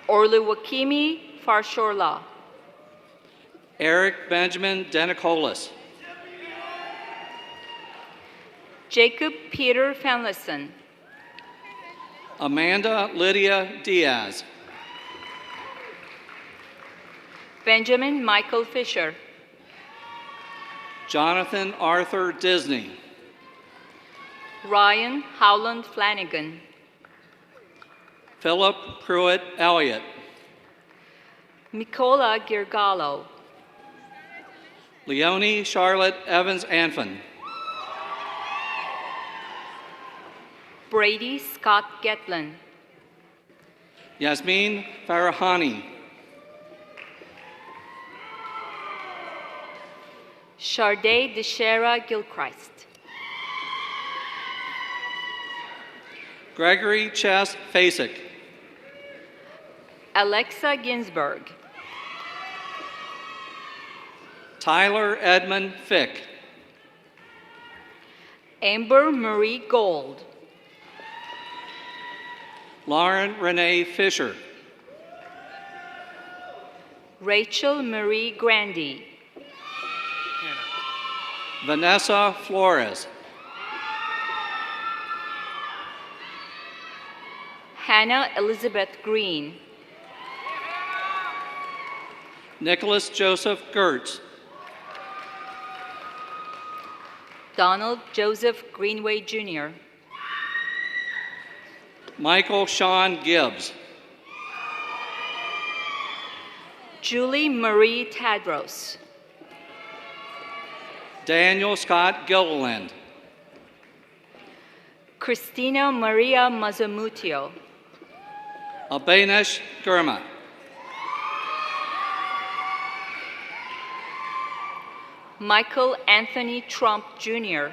Oluwakemi Farshorla. Eric Benjamin Denicolas. Jacob Peter Fanlison. Amanda Lydia Diaz. Benjamin Michael Fisher. Jonathan Arthur Disney. Ryan Howland Flanagan. Philip Pruitt Elliott. Nicola Girgallo. Leonie Charlotte Evans Anfin. Brady Scott Getlin. Yasmin Farahani. Sharday Deshera Gilchrist. Gregory Chess Fasik. Alexa Ginsberg. Tyler Edmund Fick. Amber Marie Gold. Lauren Renee Fisher. Rachel Marie Grandy. Vanessa Flores. Hannah Elizabeth Green. Nicholas Joseph Gertz. Donald Joseph Greenway Jr. Michael Sean Gibbs. Julie Marie Tadros. Daniel Scott Gilliland. Christina Maria Mazamutio. Albanesh Gurma. Michael Anthony Trump Jr.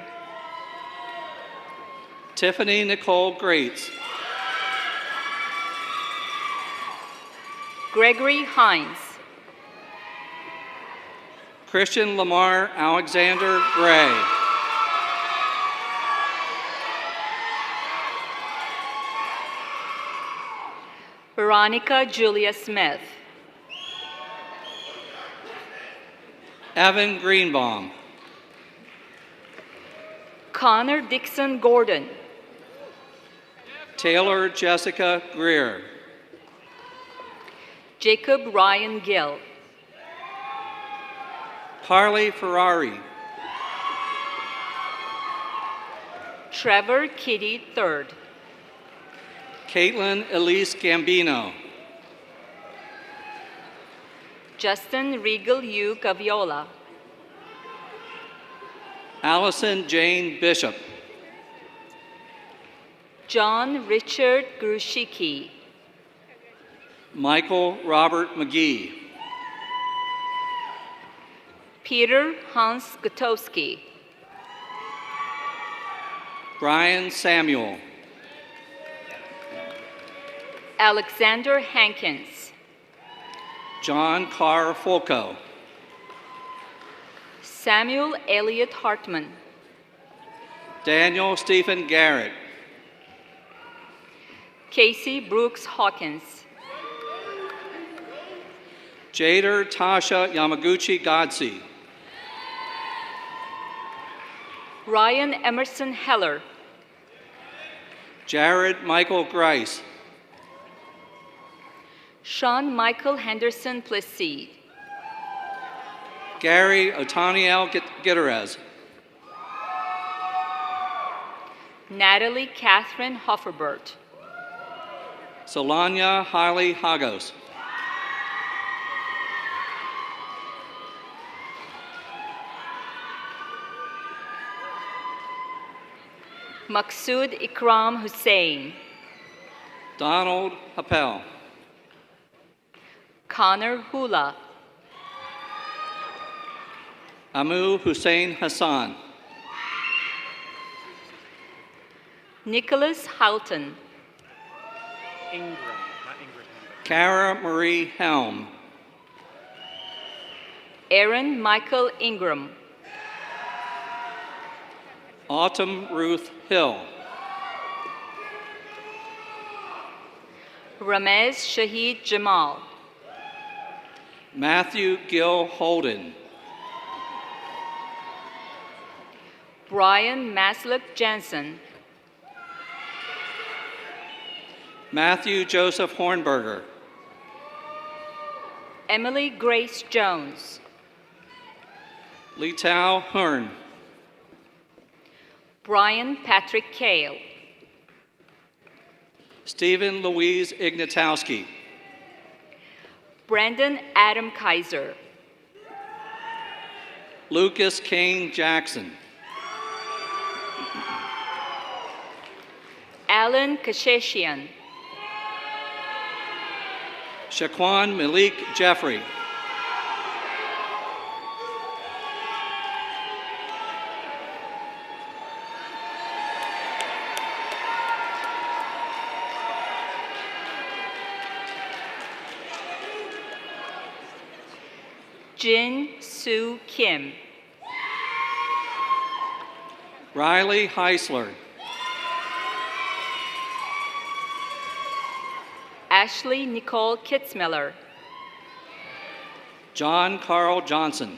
Tiffany Nicole Greats. Gregory Hines. Christian Lamar Alexander Gray. Veronica Julia Smith. Evan Greenbaum. Connor Dixon Gordon. Taylor Jessica Greer. Jacob Ryan Gill. Carly Ferrari. Trevor Kitty III. Caitlin Elise Gambino. Justin Regal U. Gaviola. Allison Jane Bishop. John Richard Grushicki. Michael Robert McGee. Peter Hans Gutowski. Brian Samuel. Alexander Hankins. John Carr Folco. Samuel Elliott Hartman. Daniel Stephen Garrett. Casey Brooks Hawkins. Jader Tasha Yamaguchi Godsey. Ryan Emerson Heller. Jared Michael Grice. Sean Michael Henderson Plessis. Gary Otaniel Gutierrez. Natalie Catherine Hofferbert. Solania Hailey Hagos. Maksud Ikram Hussein. Donald Appel. Connor Hula. Amu Hussein Hassan. Nicholas Houghton. Cara Marie Helm. Aaron Michael Ingram. Autumn Ruth Hill. Ramez Shahid Jamal. Matthew Gill Holden. Brian Maslick Jensen. Matthew Joseph Hornberger. Emily Grace Jones. Litao Hearn. Brian Patrick Kale. Stephen Louise Ignatowski. Brandon Adam Kaiser. Lucas Kane Jackson. Alan Kasheshian. Shaquan Malik Jeffrey. Jin Soo Kim. Riley Heisler. Ashley Nicole Kitzmiller. John Carl Johnson.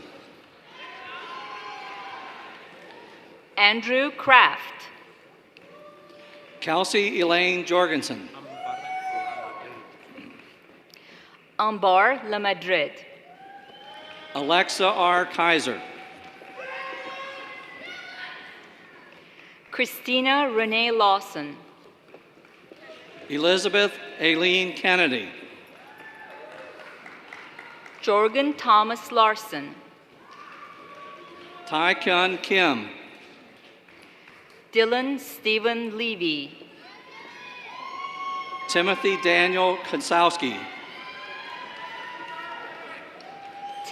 Andrew Kraft. Kelsey Elaine Jorgensen. Ambar Lamadrid. Alexa R. Kaiser. Christina Renee Lawson. Elizabeth Aileen Kennedy. Jorgen Thomas Larson. Taekyun Kim. Dylan Stephen Levy. Timothy Daniel Konsowski.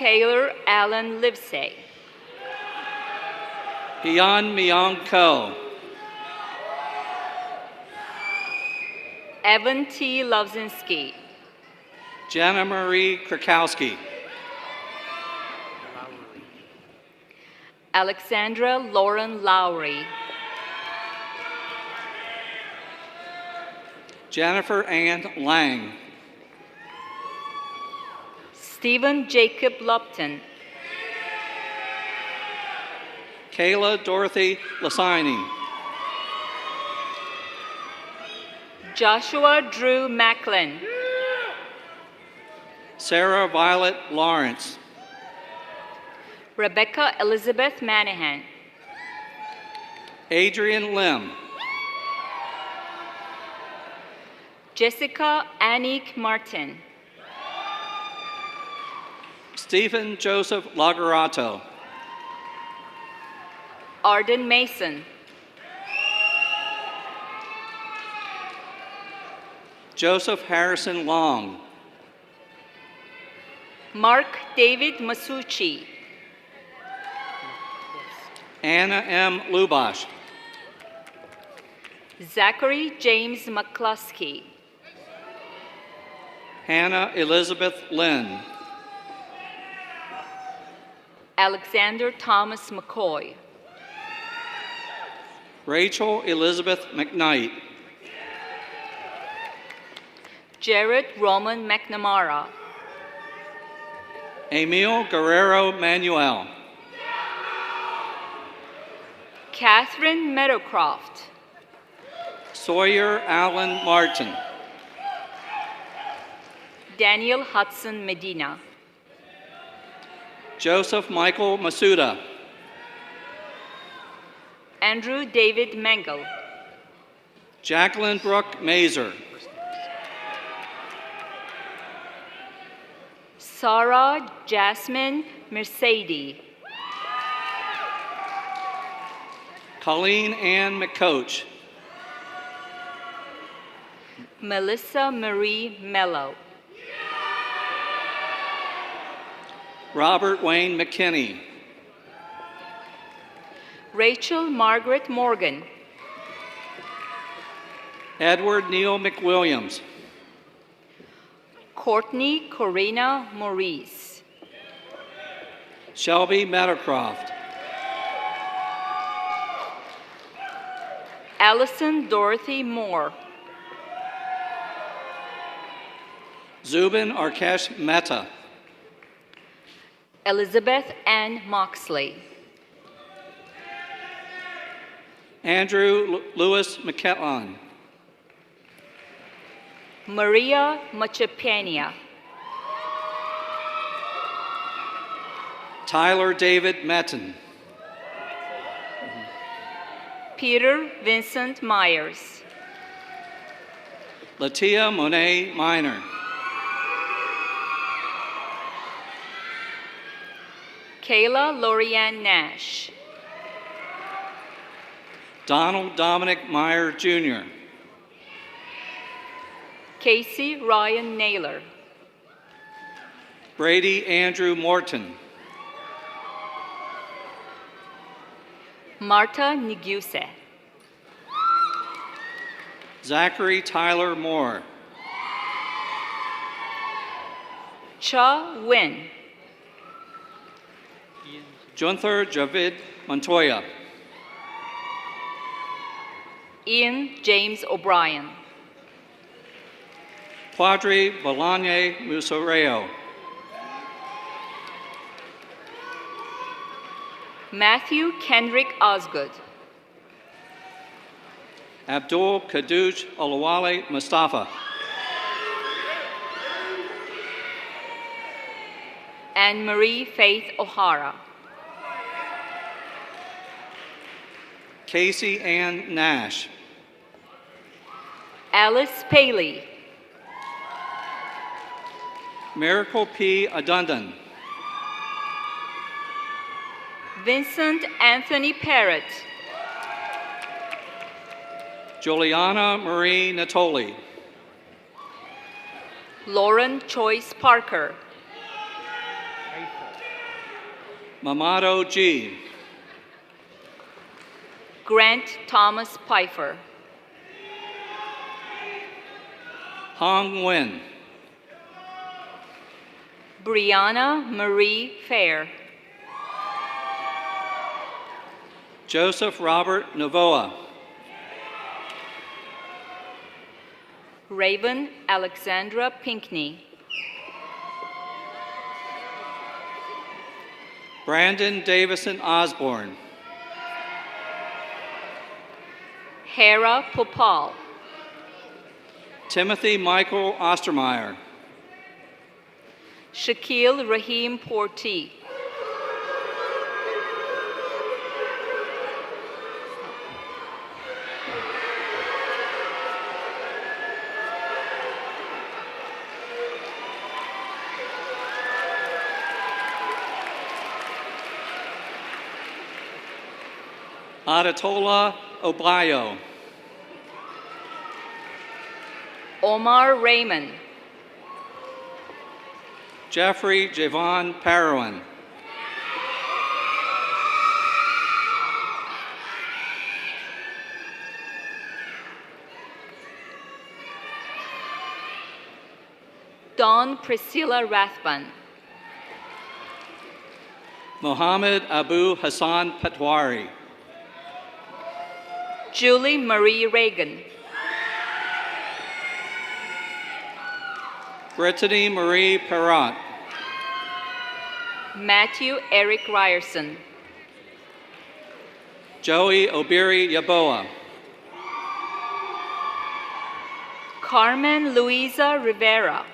Taylor Allen Livesey. Hyun Myung Ko. Evan T. Lovzinski. Jenna Marie Krakowski. Alexandra Lauren Lowry. Jennifer Ann Lang. Stephen Jacob Lupton. Kayla Dorothy Lasini. Joshua Drew Macklin. Sarah Violet Lawrence. Rebecca Elizabeth Manahan. Adrian Lim. Jessica Anik Martin. Stephen Joseph Lagarato. Arden Mason. Joseph Harrison Long. Mark David Masucci. Anna M. Lubash. Zachary James McCluskey. Hannah Elizabeth Lynn. Alexander Thomas McCoy. Rachel Elizabeth McKnight. Jared Roman McNamara. Emil Guerrero Manuel. Catherine Meadowcroft. Sawyer Allen Martin. Daniel Hudson Medina. Joseph Michael Masuda. Andrew David Mengel. Jacqueline Brooke Mazer. Sarah Jasmine Mercedes. Colleen Ann McCoach. Melissa Marie Mello. Robert Wayne McKinney. Rachel Margaret Morgan. Edward Neil McWilliams. Courtney Corina Maurice. Shelby Meadowcroft. Allison Dorothy Moore. Zubin Arkesh Mehta. Elizabeth Ann Moxley. Andrew Lewis McKetlan. Maria Machapania. Tyler David Metten. Peter Vincent Myers. Latia Monet Minor. Kayla Lorianne Nash. Donald Dominic Meyer Jr. Casey Ryan Naylor. Brady Andrew Morton. Marta Niguse. Zachary Tyler Moore. Cha Win. Junther Javid Montoya. Ian James O'Brien. Quadri Bolagne Musoreo. Matthew Kendrick Osgood. Abdul Kaduj Olawale Mustafa. Anne Marie Faith O'Hara. Casey Ann Nash. Alice Paley. Miracle P. Adundan. Vincent Anthony Parrott. Juliana Marie Natoli. Lauren Choice Parker. Mamado G. Grant Thomas Pfeiffer. Hong Nguyen. Brianna Marie Fair. Joseph Robert Novoa. Raven Alexandra Pinkney. Brandon Davison Osborne. Hera Popal. Timothy Michael Ostermeyer. Shaquille Raheem Porti. Adetola Oblayo. Omar Raymond. Jeffrey Javon Parowan. Dawn Priscilla Rathbun. Mohammed Abu Hassan Patwari. Julie Marie Reagan. Brittany Marie Perrott. Matthew Eric Ryerson. Joey Obiri Yaboa. Carmen Luisa Rivera.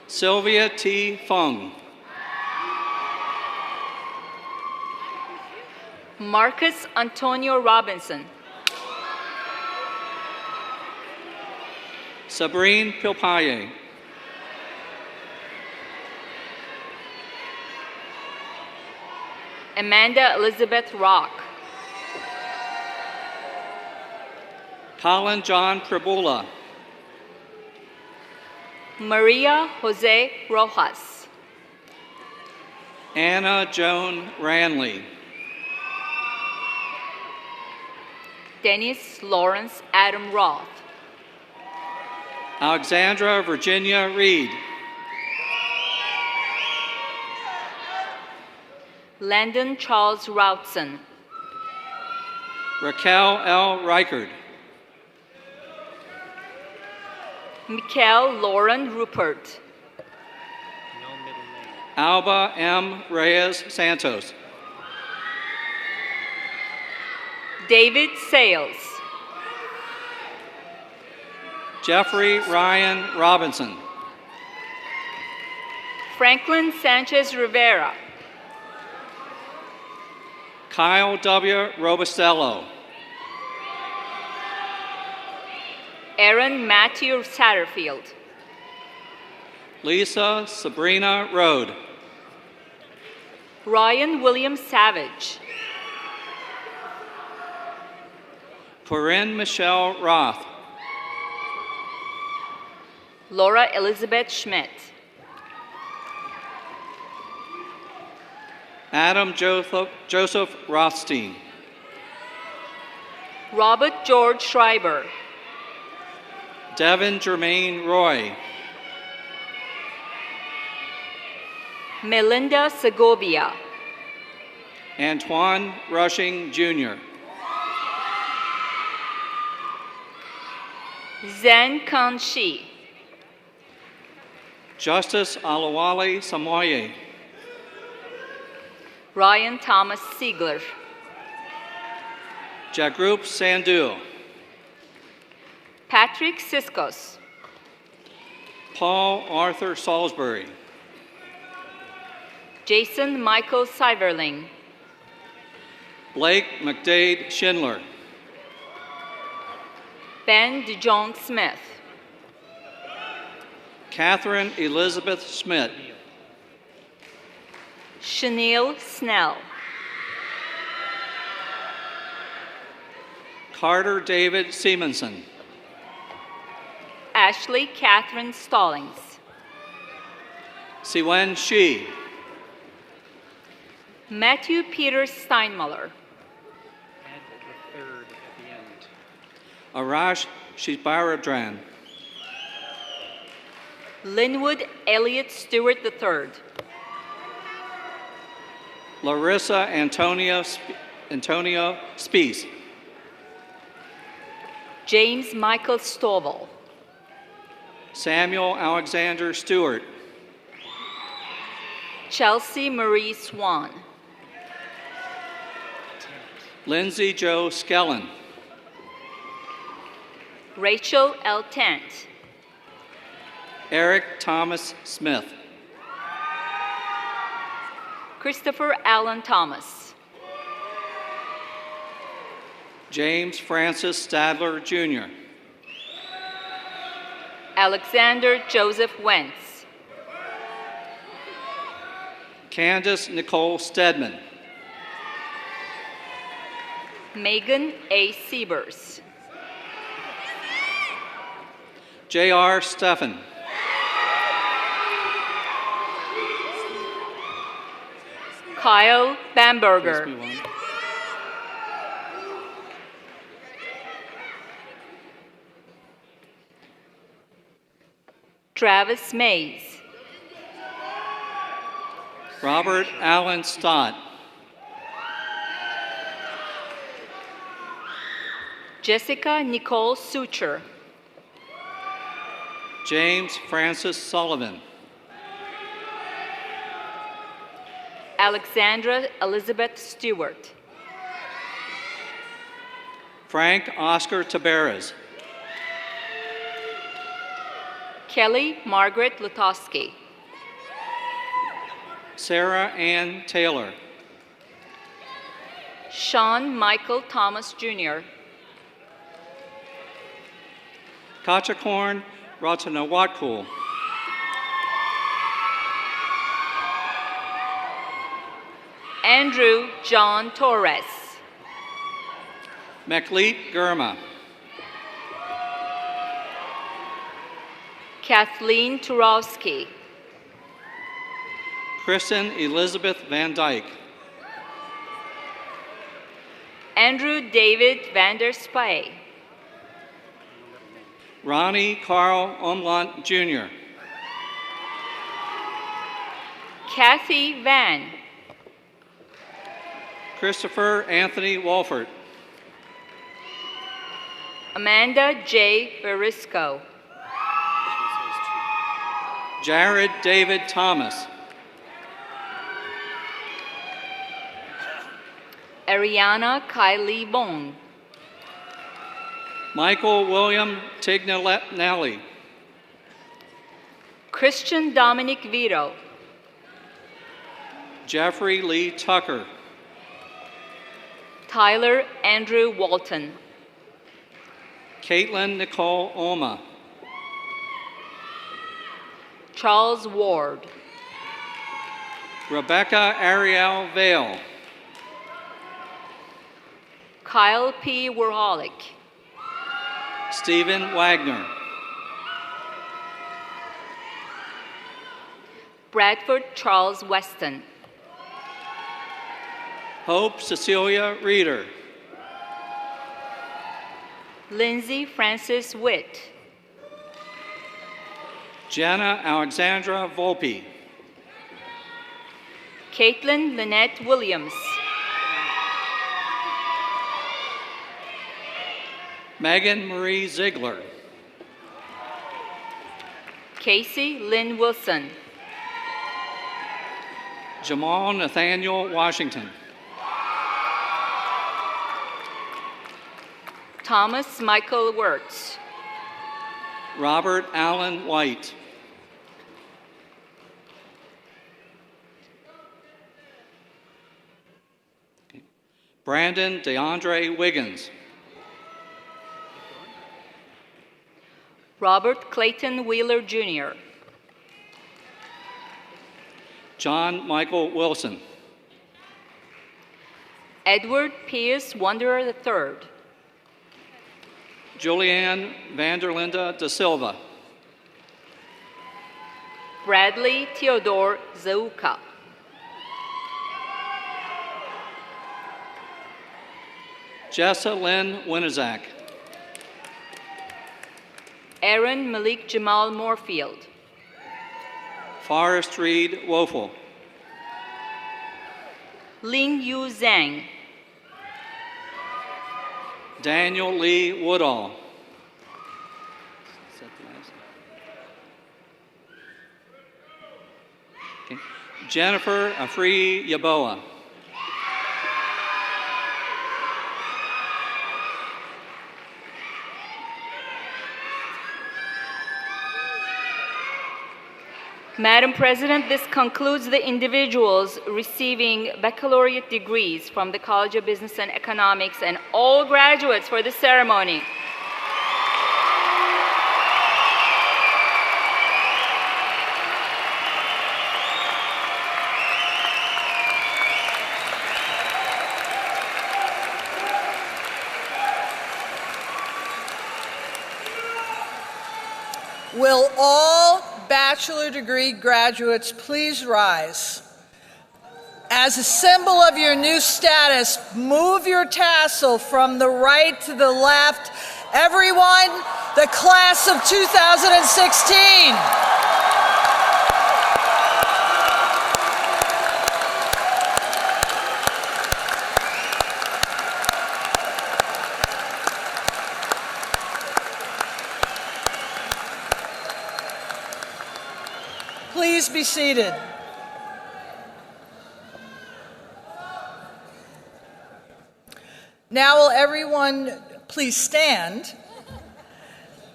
Sylvia T. Fung. Marcus Antonio Robinson. Sabrine Pilpaye. Amanda Elizabeth Rock. Colin John Prabula. Maria Jose Rojas. Anna Joan Ranley. Dennis Lawrence Adam Roth. Alexandra Virginia Reed. Landon Charles Routson. Raquel L. Reichard. Mikael Lauren Rupert. Alba M. Reyes Santos. David Sales. Jeffrey Ryan Robinson. Franklin Sanchez Rivera. Kyle W. Robustello. Aaron Matthew Satterfield. Lisa Sabrina Rode. Ryan William Savage. Corinne Michelle Roth. Laura Elizabeth Schmidt. Adam Joseph Rothstein. Robert George Schreiber. Devin Germain Roy. Melinda Segovia. Antoine Rushing Jr. Zen Kan Shi. Justice Alawali Samoye. Ryan Thomas Siegler. Jagrup Sandhu. Patrick Siskos. Paul Arthur Salisbury. Jason Michael Seiverling. Blake McDade Schindler. Ben DeJong Smith. Catherine Elizabeth Schmidt. Chanel Snell. Carter David Simonson. Ashley Catherine Stallings. Siwen Shi. Matthew Peter Steinmuller. Arash Shibaradran. Linwood Elliott Stewart III. Larissa Antonio Spies. James Michael Stovall. Samuel Alexander Stewart. Chelsea Marie Swan. Lindsay Joe Skellen. Rachel L. Tent. Eric Thomas Smith. Christopher Allen Thomas. James Francis Stadler Jr. Alexander Joseph Wentz. Candace Nicole Stedman. Megan A. Siebers. J.R. Steffen. Kyle Bamberger. Travis Mays. Robert Allen Stott. Jessica Nicole Sucher. James Francis Sullivan. Alexandra Elizabeth Stewart. Frank Oscar Tabarez. Kelly Margaret Lutowski. Sarah Ann Taylor. Sean Michael Thomas Jr. Kachakorn Ratanawatkul. Andrew John Torres. Meklit Gurma. Kathleen Turowski. Kristen Elizabeth Van Dyke. Andrew David van der Spy. Ronnie Carl Umlant Jr. Kathy Van. Christopher Anthony Wolford. Amanda J. Berisco. Jared David Thomas. Ariana Kylie Bong. Michael William Tignanelli. Christian Dominic Vito. Jeffrey Lee Tucker. Tyler Andrew Walton. Caitlin Nicole Oma. Charles Ward. Rebecca Ariel Vale. Kyle P. Warholic. Stephen Wagner. Bradford Charles Weston. Hope Cecilia Reeder. Lindsay Francis Witt. Jenna Alexandra Volpe. Caitlin Lynette Williams. Megan Marie Ziegler. Casey Lynn Wilson. Jamal Nathaniel Washington. Thomas Michael Wirtz. Robert Allen White. Brandon DeAndre Wiggins. Robert Clayton Wheeler Jr. John Michael Wilson. Edward Pius Wanderer III. Julianne Vanderlinda da Silva. Bradley Theodore Zauka. Jessa Lynn Winizak. Aaron Malik Jamal Moorfield. Forrest Reed Woeful. Ling Yu Zhang. Daniel Lee Woodall. Okay. Jennifer Afri Yaboa. Madam President, this concludes the individuals receiving baccalaureate degrees from the College of Business and Economics and all graduates for the ceremony. Will all bachelor degree graduates please rise? As a symbol of your new status, move your tassel from the right to the left. Everyone, the class of 2016. Please be seated. Now will everyone please stand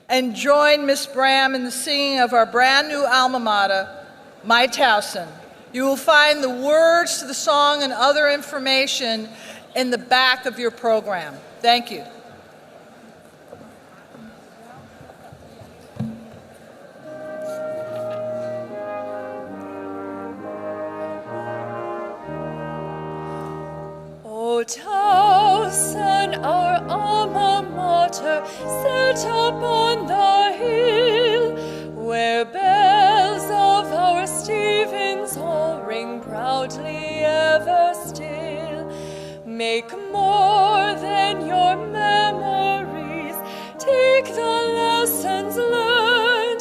and join Ms. Bram in the singing of our brand new alma mater, My Towson. You will find the words to the song and other information in the back of your program. Thank you. O Towson, our alma mater, set up on the hill, where take the lessons learned.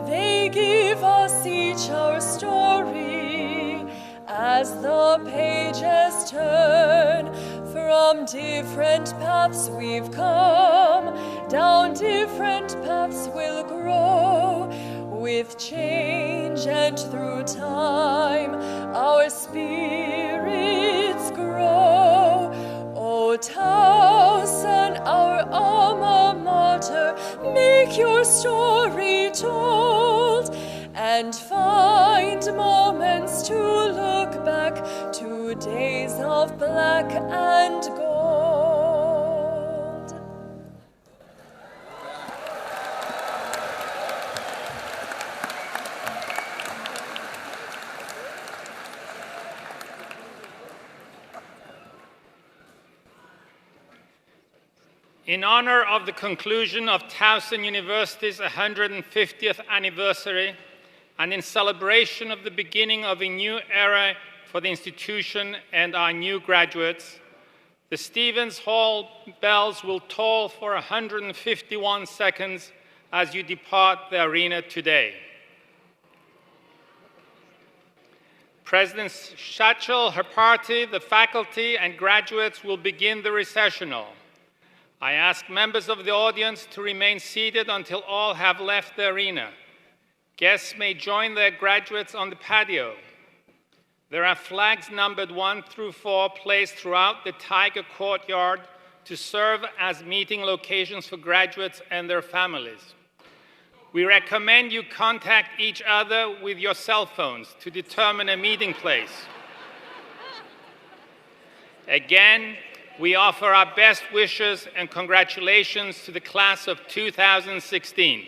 They give us each our story as the pages turn. From different paths we've come, down different paths we'll grow. With change and through time, our spirits grow. O Towson, our alma mater, make your story told, and find moments to look back to days of black and gold. In honor of the conclusion of Towson University's 150th anniversary, and in celebration of the beginning of a new era for the institution and our new graduates, the Stevens Hall bells will toll for 151 seconds as you depart the arena today. President Shachel, her party, the faculty, and graduates will begin the recessional. I ask members of the audience to remain seated until all have left the arena. Guests may join their graduates on the patio. There are flags numbered 1 through 4 placed throughout the Tiger Courtyard to serve as meeting locations for graduates and their families. We recommend you contact each other with your cell phones to determine a meeting place. Again, we offer our best wishes and congratulations to the class of 2016.